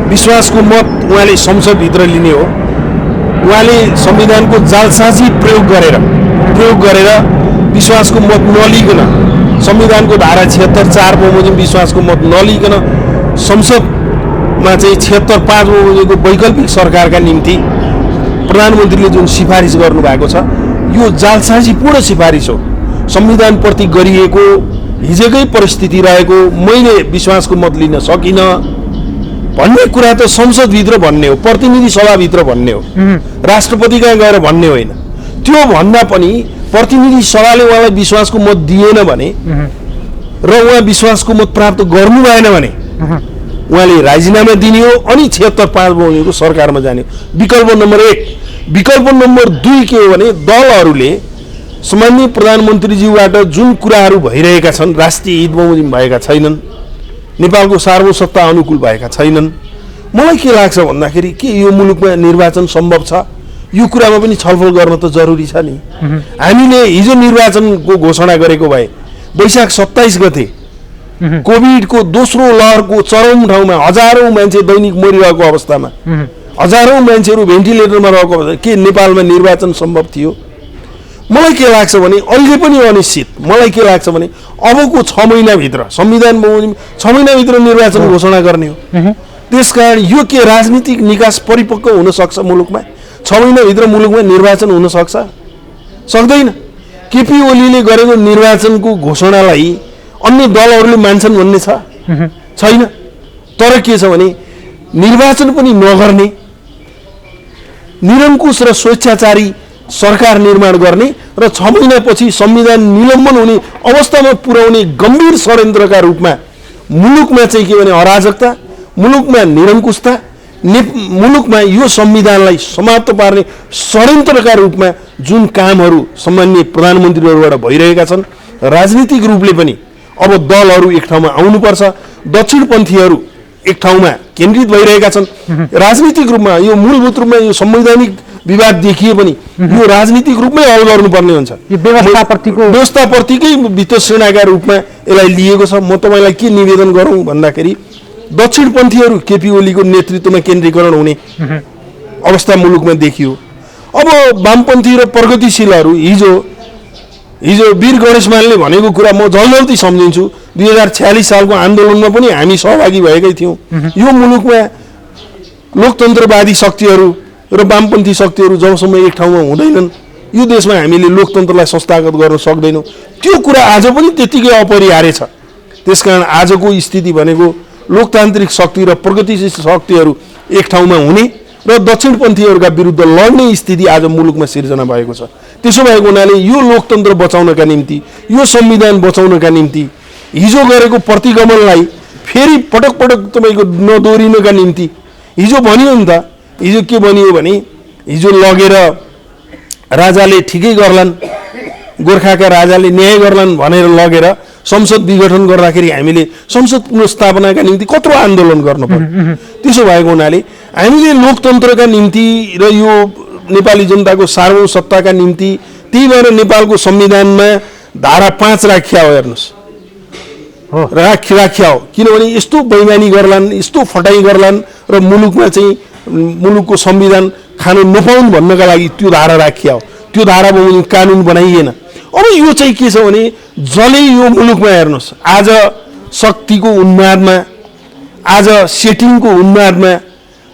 विश्वासको मत उहाँले संसदभित्र लिने हो। उहाँले संविधानको जालसाजी प्रयोग गरेर विश्वासको मत नलिकन, संविधानको धारा 76(4) बमोजिम विश्वासको मत नलिकन संसदमा चाहिँ 76(5) बमोजिमको वैकल्पिक सरकारका निम्ति प्रधानमन्त्रीले जुन सिफारिस गर्नुभएको छ, यो जालसाजीपूर्ण सिफारिस हो। संविधानप्रति गरिएको हिजोकै परिस्थिति रहेको, मैले विश्वासको मत लिन सकिनँ भन्ने कुरा त संसदभित्र भन्ने हो, प्रतिनिधि सभाभित्र भन्ने हो, राष्ट्रपति कहाँ गएर भन्ने होइन। त्यो भन्दा पनि प्रतिनिधि सभाले उहाँलाई विश्वासको मत दिएन भने र उहाँ विश्वासको मत प्राप्त गर्नु भएन भने उहाँले राजीनामा दिने हो अनि 76(5) बमोजिमको सरकारमा जाने हो। विकल्प नम्बर 1। विकल्प नम्बर 2 के हो भने दलहरूले सम्माननीय प्रधानमन्त्रीज्यूबाट जुन कुराहरू भइरहेका छन्, राष्ट्रिय हित बमोजिम भएका छैनन्, नेपालको सार्वभौमसत्ता अनुकूल भएका छैनन्। मलाई के लाग्छ भन्दाखेरि के यो मुलुकमा निर्वाचन सम्भव छ? यो कुरामा पनि छलफल गर्न त जरुरी छ नि। हामीले हिजो निर्वाचनको घोषणा गरेको भए वैशाख 27 गते कोभिडको दोस्रो लहरको चरम ठाउँमा हजारौं मान्छे दैनिक मरिरहेको अवस्थामा, हजारौं मान्छेहरू भेन्टिलेटरमा रहेको अवस्था, के नेपालमा निर्वाचन सम्भव थियो? मलाई के लाग्छ भने अहिले पनि अनिश्चित। मलाई के लाग्छ भने अबको 6 महिनाभित्र संविधान बमोजिम 6 महिनाभित्र निर्वाचन घोषणा गर्ने हो। त्यसकारण यो के राजनीतिक निकास परिपक्व हुन सक्छ मुलुकमा? 6 महिनाभित्र मुलुकमा निर्वाचन हुन सक्छ? सक्दैन। केपी ओलीले गरेको निर्वाचनको घोषणालाई अन्य दलहरूले मान्छन् भन्ने छैन। तर के छ भने निर्वाचन पनि नगर्ने, निरङ्कुश र स्वेच्छाचारी सरकार निर्माण गर्ने र 6 महिनापछि संविधान निलम्बन हुने अवस्थामा पुर्याउने गम्भीर षड्यन्त्रका रूपमा मुलुकमा चाहिँ के भने अराजकता, मुलुकमा निरङ्कुशता, मुलुकमा यो संविधानलाई समाप्त पार्ने षड्यन्त्रका रूपमा जुन कामहरू सामान्य प्रधानमन्त्रीहरूबाट भइरहेका छन्, राजनीतिक रूपले पनि अब दलहरू एक ठाउँमा आउनुपर्छ, दक्षिणपन्थीहरू एक ठाउँमा केन्द्रित भइरहेका छन्। राजनीतिक रूपमा यो मूलभूत रूपमा यो संवैधानिक विवाद देखिए पनि यो राजनीतिक रूपमै हल गर्नुपर्ने हुन्छ। व्यवस्थाप्रतिकै वित्तसेनाका रूपमा यसलाई लिएको छ। म तपाईँलाई के निवेदन गरौँ भन्दाखेरि दक्षिणपन्थीहरू केपी ओलीको नेतृत्वमा केन्द्रीकरण हुने अवस्था मुलुकमा देखियो। अब वामपन्थी र प्रगतिशीलहरू हिजो वीर गणेशमानले भनेको कुरा म जलजल्ती सम्झिन्छु। 2046 सालको आन्दोलनमा पनि हामी सहभागी भएकै थियौँ। यो मुलुकमा लोकतन्त्रवादी शक्तिहरू र वामपन्थी शक्तिहरू जबसम्म एक ठाउँमा हुँदैनन् यो देशमा हामीले लोकतन्त्रलाई संस्थागत गर्न सक्दैनौँ। त्यो कुरा आज पनि त्यत्तिकै अपरिहार्य छ। त्यसकारण आजको स्थिति भनेको लोकतान्त्रिक शक्ति र प्रगतिशील शक्तिहरू एक ठाउँमा हुने र दक्षिणपन्थीहरूका विरुद्ध लड्ने स्थिति आज मुलुकमा सिर्जना भएको छ। त्यसो भएको हुनाले यो लोकतन्त्र बचाउनका निम्ति, यो संविधान बचाउनका निम्ति हिजो गरेको प्रतिगमनलाई फेरि पटक पटक तपाईँको नदोहोरिनका निम्ति हिजो भनियो नि त। हिजो के भनियो भने हिजो लगेर राजाले ठिकै गर्लान्, गोर्खाका राजाले न्याय गर्लान् भनेर लगेर संसद विघटन गर्दाखेरि हामीले संसद पुनर्स्थापनाका निम्ति कत्रो आन्दोलन गर्नु पर्यो। त्यसो भएको हुनाले हामीले लोकतन्त्रका निम्ति र यो नेपाली जनताको सार्वभौम सत्ताका निम्ति त्यही भएर नेपालको संविधानमा धारा 5 राखिया हो। हेर्नुहोस्, राखिया हो, किनभने यस्तो बैमानी गर्लान्, यस्तो फटाइ गर्लान् र मुलुकमा चाहिँ मुलुकको संविधान खानु नपाउन् भन्नका लागि त्यो धारा राखिया हो। त्यो धारा बमोजिम कानुन बनाइएन। अब यो चाहिँ के छ भने जसले यो मुलुकमा हेर्नुहोस् आज शक्तिको उन्मादमा, आज सेटिङको उन्मादमा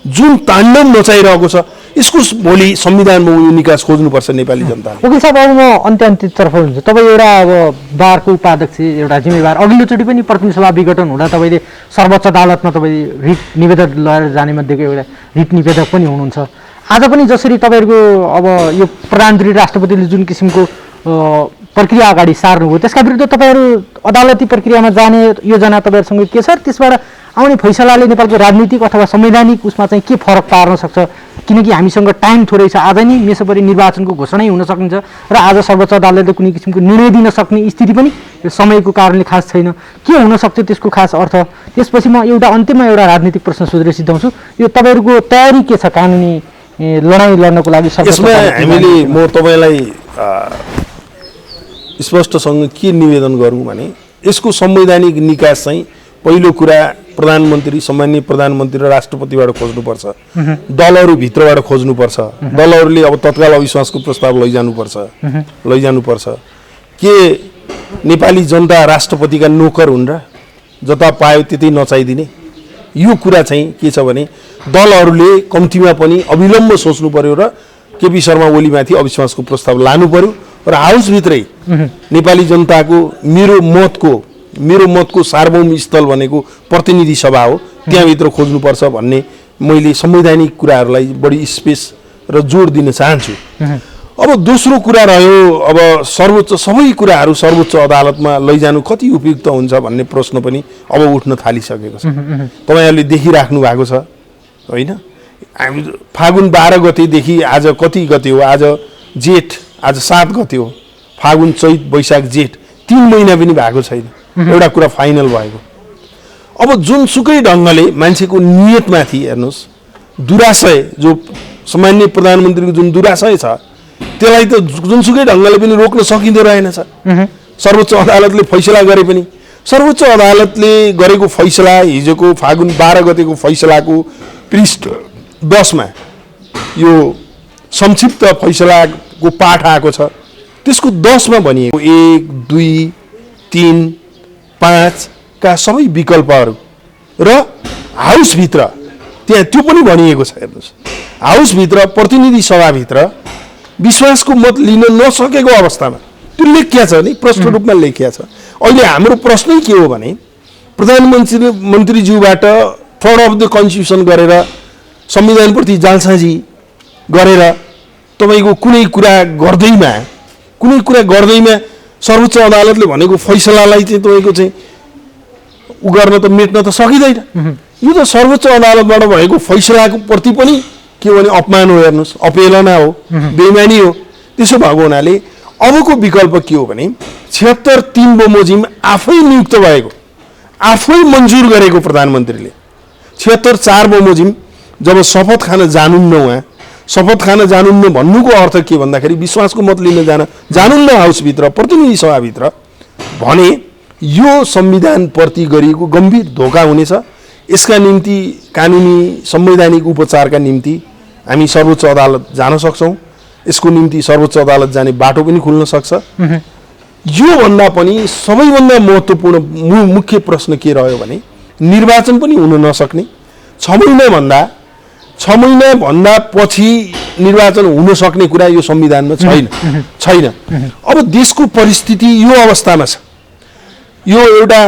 जुन ताण्डव मचाइरहेको छ यसको भोलि संविधानमा यो निकास खोज्नुपर्छ नेपाली जनताले। वकिल साहब, अब म अन्त्यतर्फ हुन्छ। तपाईँ एउटा अब बारको उपाध्यक्ष, एउटा जिम्मेवार, अघिल्लोचोटि पनि प्रतिनिधि सभा विघटन हुँदा तपाईँले सर्वोच्च अदालतमा तपाईँले रिट निवेदन लिएर जाने मध्येको एउटा रिट निवेदक पनि हुनुहुन्छ। आज पनि जसरी तपाईँहरूको अब यो प्रधानमन्त्री राष्ट्रपतिले जुन किसिमको प्रक्रिया अगाडि सार्नुभयो त्यसका विरुद्ध तपाईँहरू अदालती प्रक्रियामा जाने योजना तपाईँहरूसँग के छ? त्यसबाट आउने फैसलाले नेपालको राजनीतिक अथवा संवैधानिक उसमा चाहिँ के फरक पार्न सक्छ? किनकि हामीसँग टाइम थोरै छ। आज नै मेसोपरि निर्वाचनको घोषणै हुन सकिन्छ र आज सर्वोच्च अदालतले कुनै किसिमको निर्णय दिन सक्ने स्थिति पनि यो समयको कारणले खास छैन। के हुन सक्छ त्यसको खास अर्थ? त्यसपछि म एउटा अन्त्यमा एउटा राजनीतिक प्रश्न सोधेर सिद्धाउँछु। यो तपाईँहरूको तयारी के छ कानुनी लडाइँ लड्नको लागि? यसमा हामीले म तपाईँलाई स्पष्टसँग के निवेदन गरौँ भने यसको संवैधानिक निकास चाहिँ पहिलो कुरा प्रधानमन्त्री, सामान्य प्रधानमन्त्री र राष्ट्रपतिबाट खोज्नुपर्छ। दलहरूभित्रबाट खोज्नुपर्छ। दलहरूले अब तत्काल अविश्वासको प्रस्ताव लैजानुपर्छ। के नेपाली जनता राष्ट्रपतिका नोकर हुन् र जता पायो त्यतै नचाइदिने? यो कुरा चाहिँ के छ भने दलहरूले कम्तीमा पनि अविलम्ब सोच्नु पर्यो र केपी शर्मा ओलीमाथि अविश्वासको प्रस्ताव लानु पर्यो र हाउसभित्रै नेपाली जनताको मेरो मतको सार्वभौम स्थल भनेको प्रतिनिधि सभा हो, त्यहाँभित्र खोज्नुपर्छ भन्ने मैले संवैधानिक कुराहरूलाई बढी स्पेस र जोड दिन चाहन्छु। अब दोस्रो कुरा रह्यो अब सबै कुराहरू सर्वोच्च अदालतमा लैजानु कति उपयुक्त हुन्छ भन्ने प्रश्न पनि अब उठ्न थालिसकेको छ। तपाईँहरूले देखिराख्नु भएको छ होइन? हामी फागुन 12 गतेदेखि आज कति गते हो? आज जेठ, आज 7 गते हो। फागुन, चैत, वैशाख, जेठ 3 महिना पनि भएको छैन। एउटा कुरा फाइनल भएको। अब जुनसुकै ढङ्गले मान्छेको नियतमाथि हेर्नुहोस्, दुराशय जो सामान्य प्रधानमन्त्रीको जुन दुराशय छ त्यसलाई त जुनसुकै ढङ्गले पनि रोक्न सकिँदो रहेनछ। सर्वोच्च अदालतले फैसला गरे पनि सर्वोच्च अदालतले गरेको फैसला हिजोको फागुन 12 गतेको फैसलाको पृष्ठ 10 मा यो संक्षिप्त फैसलाको पाठ आएको छ। त्यसको 10 मा भनिएको 1, 2, 3, 5 का सबै विकल्पहरू र हाउसभित्र त्यहाँ त्यो पनि भनिएको छ। हेर्नुहोस्, हाउसभित्र प्रतिनिधि सभाभित्र विश्वासको मत लिन नसकेको अवस्थामा त्यो लेखिया छ नि, प्रश्न रूपमा लेखिया छ। अहिले हाम्रो प्रश्नै के हो भने प्रधानमन्त्रीज्यूबाट फ्रड अफ द कन्स्टिट्युसन गरेर संविधानप्रति जालसाजी गरेर तपाईँको कुनै कुरा गर्दैमा सर्वोच्च अदालतले भनेको फैसलालाई चाहिँ तपाईँको चाहिँ उ गर्न त मेट्न त सकिँदैन। यो त सर्वोच्च अदालतबाट भएको फैसलाको प्रति पनि के भने अपमान हो, हेर्नुहोस्, अपेलना हो, बेइमानी हो। त्यसो भएको हुनाले अबको विकल्प के हो भने 76-3 बमोजिम आफै नियुक्त भएको, आफै मन्जुर गरेको प्रधानमन्त्रीले 76-4 बमोजिम जब शपथ खान जानुहुन्न, उहाँ शपथ खान जानुहुन्न भन्नुको अर्थ के भन्दाखेरि विश्वासको मत लिन जानुहुन्न हाउसभित्र, प्रतिनिधि सभाभित्र भने यो संविधानप्रति गरिएको गम्भीर धोका हुनेछ। यसका निम्ति कानुनी संवैधानिक उपचारका निम्ति हामी सर्वोच्च अदालत जान सक्छौँ। यसको निम्ति सर्वोच्च अदालत जाने बाटो पनि खुल्न सक्छ। यो भन्दा पनि सबैभन्दा महत्त्वपूर्ण मुख्य प्रश्न के रह्यो भने निर्वाचन पनि हुन नसक्ने, 6 महिनाभन्दा पछि निर्वाचन हुन सक्ने कुरा यो संविधानमा छैन। अब देशको परिस्थिति यो अवस्थामा छ। यो एउटा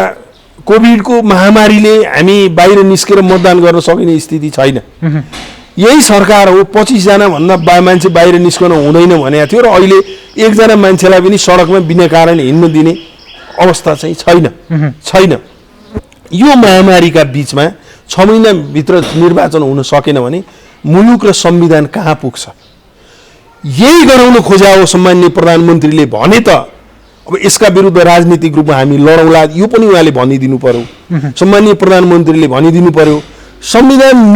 कोभिडको महामारीले हामी बाहिर निस्केर मतदान गर्न सकिने स्थिति छैन। यही सरकार हो 25 जना भन्दा मान्छे बाहिर निस्कन हुँदैन भनेको थियो र अहिले 1 जना मान्छेलाई पनि सडकमा बिना कारण हिँड्न दिने अवस्था चाहिँ छैन। यो महामारीका बीचमा 6 महिनाभित्र निर्वाचन हुन सकेन भने मुलुक र संविधान कहाँ पुग्छ? यही गराउन खोजा हो सम्माननीय प्रधानमन्त्रीले भने त अब यसका विरुद्ध राजनीतिक रूपमा हामी लडौँला, यो पनि उहाँले भनिदिनु पर्यो। सम्माननीय प्रधानमन्त्रीले भनिदिनु पर्यो संविधान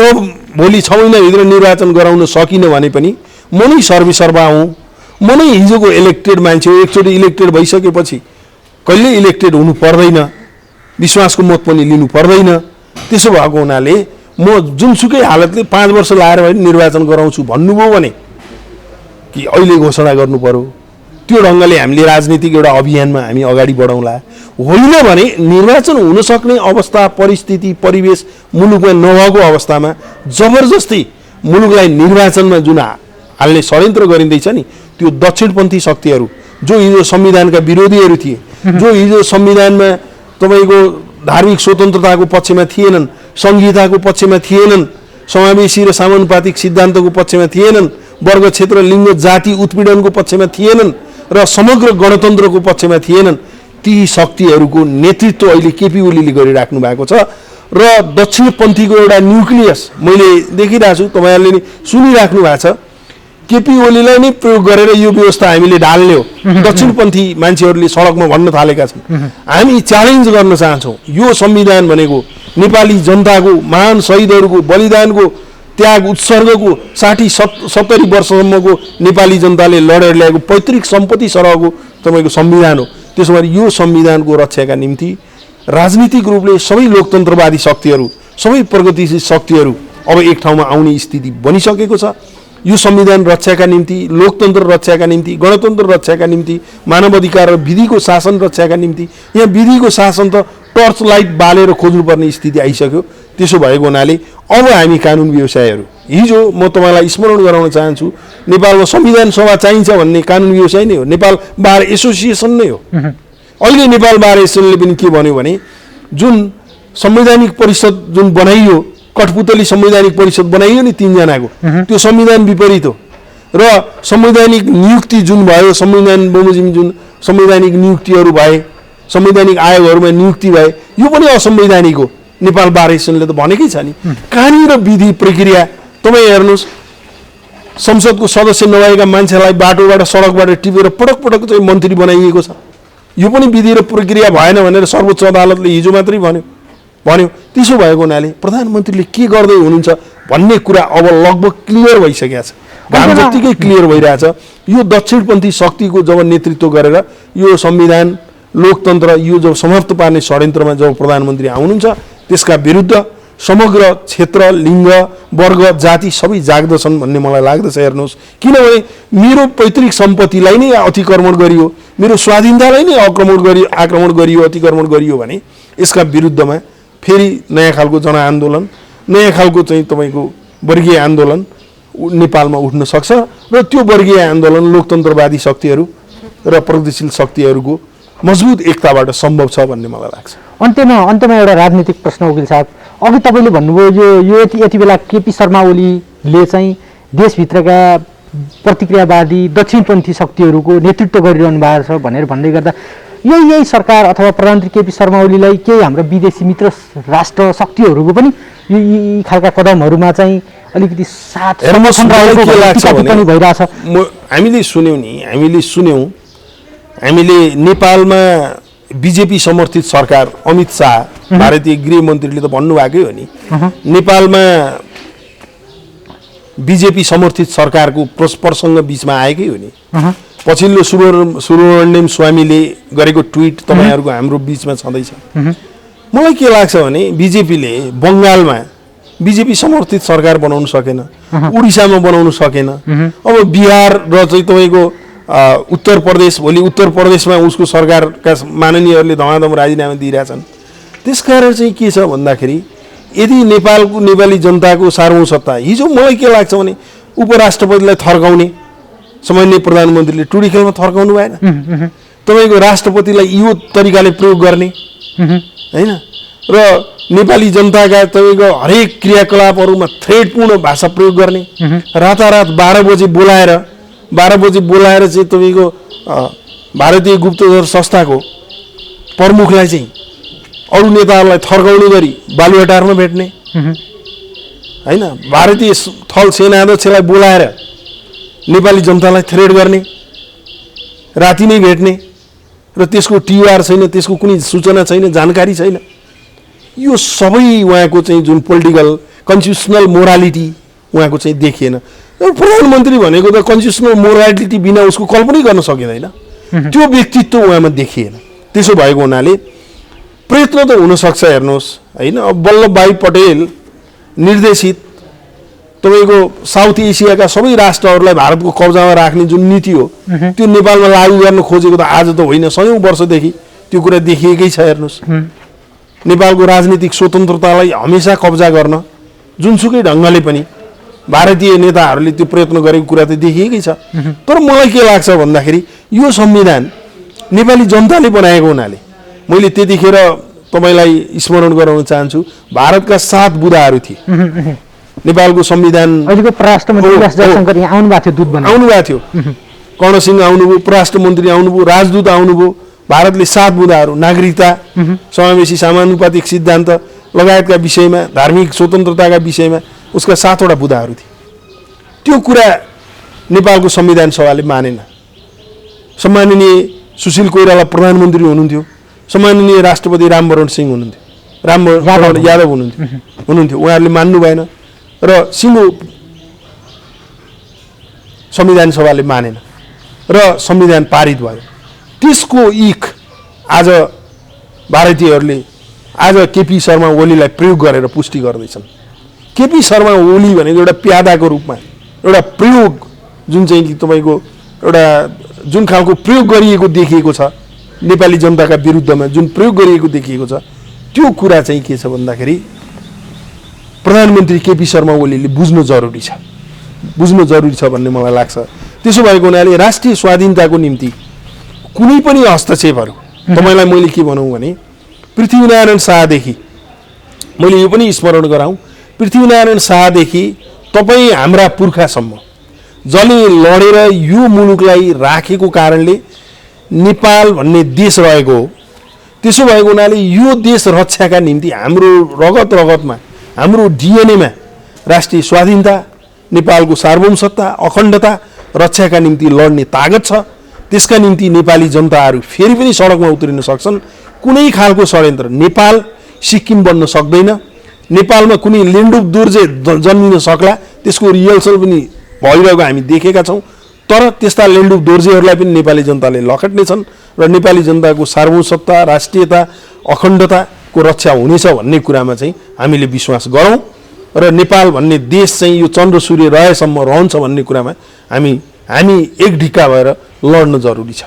भोलि 6 महिनाभित्र निर्वाचन गराउन सकिन भने पनि म नै सर्वेसर्वा हुँ, म नै हिजोको इलेक्टेड मान्छे हो, एकचोटि इलेक्टेड भइसकेपछि कहिले इलेक्टेड हुनु पर्दैन, विश्वासको मत पनि लिनु पर्दैन। त्यसो भएको हुनाले म जुनसुकै हालतले 5 वर्ष लाएर पनि निर्वाचन गराउँछु भन्नुभयो भने कि अहिले घोषणा गर्नु पर्यो। त्यो ढङ्गले हामीले राजनीतिक एउटा अभियानमा हामी अगाडि बढाउँला। होइन भने निर्वाचन हुन सक्ने अवस्था, परिस्थिति, परिवेश मुलुकमा नभएको अवस्थामा जबरजस्ती मुलुकलाई निर्वाचनमा जुन हाल्ने षड्यन्त्र गरिँदैछ नि, त्यो दक्षिणपन्थी शक्तिहरू जो हिजो संविधानका विरोधीहरू थिए, जो हिजो संविधानमा तपाईँको धार्मिक स्वतन्त्रताको पक्षमा थिएनन्, संहिताको पक्षमा थिएनन्, समावेशी र समानुपातिक सिद्धान्तको पक्षमा थिएनन्, वर्ग क्षेत्र लिङ्ग जाति उत्पीडनको पक्षमा थिएनन् र समग्र गणतन्त्रको पक्षमा थिएनन्, ती शक्तिहरूको नेतृत्व अहिले केपी ओलीले गरिराख्नु भएको छ। र दक्षिणपन्थीको एउटा न्युक्लियस मैले देखिरहेको छु, तपाईँहरूले नि सुनिराख्नु भएको छ, केपी ओलीलाई नै प्रयोग गरेर यो व्यवस्था हामीले ढाल्ने हो दक्षिणपन्थी मान्छेहरूले सडकमा भन्न थालेका छन्। हामी च्यालेन्ज गर्न चाहन्छौँ, यो संविधान भनेको नेपाली जनताको महान शहीदहरूको बलिदानको त्याग उत्सर्गको 60-70 वर्षसम्मको नेपाली जनताले लडेर ल्याएको पैतृक सम्पत्ति सरहको तपाईँको संविधान हो। त्यसो भए यो संविधानको रक्षाका निम्ति राजनीतिक रूपले सबै लोकतन्त्रवादी शक्तिहरू, सबै प्रगतिशील शक्तिहरू अब एक ठाउँमा आउने स्थिति बनिसकेको छ। यो संविधान रक्षाका निम्ति, लोकतन्त्र रक्षाका निम्ति, गणतन्त्र रक्षाका निम्ति, मानव अधिकार र विधिको शासन रक्षाका निम्ति यहाँ विधिको शासन त टर्च लाइट बालेर खोज्नुपर्ने स्थिति आइसक्यो। त्यसो भएको हुनाले अब हामी कानुन व्यवसायहरू, हिजो म तपाईँलाई स्मरण गराउन चाहन्छु, नेपालमा संविधान सभा चाहिन्छ भन्ने कानुन व्यवसाय नै हो, नेपाल बार एसोसिएसन नै हो। अहिले नेपाल बार एसोसिएसनले पनि के भन्यो भने जुन संवैधानिक परिषद जुन बनाइयो, कठपुतली संवैधानिक परिषद बनाइयो नि 3 जनाको, त्यो संविधान विपरीत हो। र संवैधानिक नियुक्ति जुन भयो, संविधान बमोजिम जुन संवैधानिक नियुक्तिहरू भए, संवैधानिक आयोगहरूमा नियुक्ति भए, यो पनि असंवैधानिक हो। नेपाल बार एसोसिएसनले त भनेकै छ नि। कानुन र विधि प्रक्रिया तपाईँ हेर्नुहोस्, संसदको सदस्य नभएका मान्छेलाई बाटोबाट सडकबाट टिपेर पटक पटक चाहिँ मन्त्री बनाइएको छ। यो पनि विधि र प्रक्रिया भएन भनेर सर्वोच्च अदालतले हिजो मात्रै भन्यो। त्यसो भएको हुनाले प्रधानमन्त्रीले के गर्दै हुनुहुन्छ भन्ने कुरा अब लगभग क्लियर भइसकेको छ, घाम जत्तिकै क्लियर भइरहेछ। यो दक्षिणपन्थी शक्तिको जब नेतृत्व गरेर यो संविधान, लोकतन्त्र यो जब समाप्त पार्ने षड्यन्त्रमा जब प्रधानमन्त्री आउनुहुन्छ, त्यसका विरुद्ध समग्र क्षेत्र, लिङ्ग, वर्ग, जाति सबै जाग्दछन् भन्ने मलाई लाग्दछ। हेर्नुहोस्, किनभने मेरो पैतृक सम्पत्तिलाई नै अतिक्रमण गरियो, मेरो स्वाधीनतालाई नै आक्रमण गरियो, अतिक्रमण गरियो भने यसका विरुद्धमा फेरि नयाँ खालको जनआन्दोलन, नयाँ खालको चाहिँ तपाईँको वर्गीय आन्दोलन नेपालमा उठ्न सक्छ र त्यो वर्गीय आन्दोलन लोकतन्त्रवादी शक्तिहरू र प्रगतिशील शक्तिहरूको मजबुत एकताबाट सम्भव छ भन्ने मलाई लाग्छ। अन्त्यमा एउटा राजनीतिक प्रश्न वकिल साहब, अघि तपाईँले भन्नुभयो यो यति बेला केपी शर्मा ओलीले चाहिँ देशभित्रका प्रतिक्रियावादी दक्षिणपन्थी शक्तिहरूको नेतृत्व गरिरहनु भएको छ भनेर भन्दै गर्दा यही सरकार अथवा प्रधानमन्त्री केपी शर्मा ओलीलाई केही हाम्रो विदेशी मित्र राष्ट्र शक्तिहरूको पनि यी खालका कदमहरूमा चाहिँ अलिकति साथ पनि भइरहेछ। हामीले सुन्यौँ हामीले नेपालमा बीजेपी समर्थित सरकार, अमित शाह भारतीय गृह मन्त्रीले त भन्नुभएकै हो नि, नेपालमा बीजेपी समर्थित सरकारको प्रसङ्ग बीचमा आएकै हो नि। पछिल्लो सुब्रमण्यम स्वामीले गरेको ट्विट तपाईँहरूको हाम्रो बीचमा छँदैछ। मलाई के लाग्छ भने बीजेपीले बङ्गालमा बीजेपी समर्थित सरकार बनाउन सकेन, उडिसामा बनाउन सकेन, अब बिहार र चाहिँ तपाईँको उत्तर प्रदेश, भोलि उत्तर प्रदेशमा उसको सरकारका माननीयहरूले धमाधम राजीनामा दिइरहेछन्। त्यसकारण चाहिँ के छ भन्दाखेरि यदि नेपाली जनताको सार्वभौम सत्ता, हिजो मलाई के लाग्छ भने उपराष्ट्रपतिलाई थर्काउने सामान्य प्रधानमन्त्रीले टुडी खेलमा थर्काउनु भएन, तपाईँको राष्ट्रपतिलाई यो तरिकाले प्रयोग गर्ने होइन, र नेपाली जनताका तपाईँको हरेक क्रियाकलापहरूमा थ्रेडपूर्ण भाषा प्रयोग गर्ने, रातारात 12 बजे बोलाएर चाहिँ तपाईँको भारतीय गुप्तचर संस्थाको प्रमुखलाई चाहिँ अरू नेताहरूलाई थर्काउने गरी बालुवाटारमा भेट्ने होइन, भारतीय थल सेनाध्यक्षलाई बोलाएर नेपाली जनतालाई थ्रेड गर्ने, राति नै भेट्ने, र त्यसको टिआर छैन, त्यसको कुनै सूचना छैन, जानकारी छैन। यो सबै उहाँको चाहिँ जुन पोलिटिकल कन्स्टिट्युसनल मोरालिटी उहाँको चाहिँ देखिएन। प्रधानमन्त्री भनेको त कन्स्टिट्युसनल मोरालिटी बिना उसको कल्पनै गर्न सकिँदैन, त्यो व्यक्तित्व उहाँमा देखिएन। त्यसो भएको हुनाले प्रयत्न त हुनसक्छ, हेर्नुहोस् होइन। अब वल्लभभाइ पटेल निर्देशित तपाईँको साउथ एसियाका सबै राष्ट्रहरूलाई भारतको कब्जामा राख्ने जुन नीति हो त्यो नेपालमा लागू गर्न खोजेको त आज त होइन, सयौं वर्षदेखि त्यो कुरा देखिएकै छ। हेर्नुहोस्, नेपालको राजनीतिक स्वतन्त्रतालाई हमेसा कब्जा गर्न जुनसुकै ढङ्गले पनि भारतीय नेताहरूले त्यो प्रयत्न गरेको कुरा त देखिएकै छ। तर मलाई के लाग्छ भन्दाखेरि यो संविधान नेपाली जनताले बनाएको हुनाले मैले त्यतिखेर तपाईँलाई स्मरण गराउन चाहन्छु, भारतका 7 बुदाहरू थिए। नेपालको संविधान अहिलेको परराष्ट्र मन्त्री जयशंकर यहाँ आउनुभएको थियो, दूत बनाउनु आउनुभएको थियो, कर्णसिंह आउनुभयो, परराष्ट्र मन्त्री आउनुभयो, राजदूत आउनुभयो। भारतले 7 बुदाहरू, नागरिकता, समावेशी समानुपातिक सिद्धान्त लगायतका विषयमा, धार्मिक स्वतन्त्रताका विषयमा उसका 7 वटा बुदाहरू थिए। त्यो कुरा नेपालको संविधान सभाले मानेन। सम्माननीय सुशील कोइराला प्रधानमन्त्री हुनुहुन्थ्यो, सम्माननीय राष्ट्रपति रामवरण सिंह हुनुहुन्थ्यो, रामवरण यादव हुनुहुन्थ्यो, उहाँहरूले मान्नु भएन र सिङ्गो संविधान सभाले मानेन र संविधान पारित भयो। त्यसको इख आज भारतीयहरूले आज केपी शर्मा ओलीलाई प्रयोग गरेर पुष्टि गर्दैछन्। केपी शर्मा ओली भनेको एउटा प्यादाको रूपमा एउटा प्रयोग जुन चाहिँ तपाईँको एउटा जुन खालको प्रयोग गरिएको देखिएको छ नेपाली जनताका विरुद्धमा, जुन प्रयोग गरिएको देखिएको छ, त्यो कुरा चाहिँ के छ भन्दाखेरि प्रधानमन्त्री केपी शर्मा ओलीले बुझ्नु जरुरी छ भन्ने मलाई लाग्छ। त्यसो भएको हुनाले राष्ट्रिय स्वाधीनताको निम्ति कुनै पनि हस्तक्षेपहरू, तपाईँलाई मैले के भनौँ भने पृथ्वीनारायण शाहदेखि, मैले यो पनि स्मरण गराउँ, पृथ्वीनारायण शाहदेखि तपाईँ हाम्रा पुर्खासम्म जसले लडेर यो मुलुकलाई राखेको कारणले नेपाल भन्ने देश रहेको हो। त्यसो भएको हुनाले यो देश रक्षाका निम्ति हाम्रो रगतमा, हाम्रो डिएनएमा राष्ट्रिय स्वाधीनता, नेपालको सार्वभौम सत्ता, अखण्डता रक्षाका निम्ति लड्ने तागत छ। त्यसका निम्ति नेपाली जनताहरू फेरि पनि सडकमा उत्रिन सक्छन्। कुनै खालको षड्यन्त्र, नेपाल सिक्किम बन्न सक्दैन, नेपालमा कुनै लेन्डुप दोर्जे जन्मिन सक्ला, त्यसको रिहर्सल पनि भइरहेको हामी देखेका छौँ। तर त्यस्ता लेन्डुप दोर्जेहरूलाई पनि नेपाली जनताले लखेट्नेछन् र नेपाली जनताको सार्वभौम सत्ता, राष्ट्रियता, अखण्डताको रक्षा हुनेछ भन्ने कुरामा चाहिँ हामीले विश्वास गरौँ र नेपाल भन्ने देश चाहिँ यो चन्द्र सूर्य रहेसम्म रहन्छ भन्ने कुरामा हामी एक ढिक्का भएर लड्न जरुरी छ।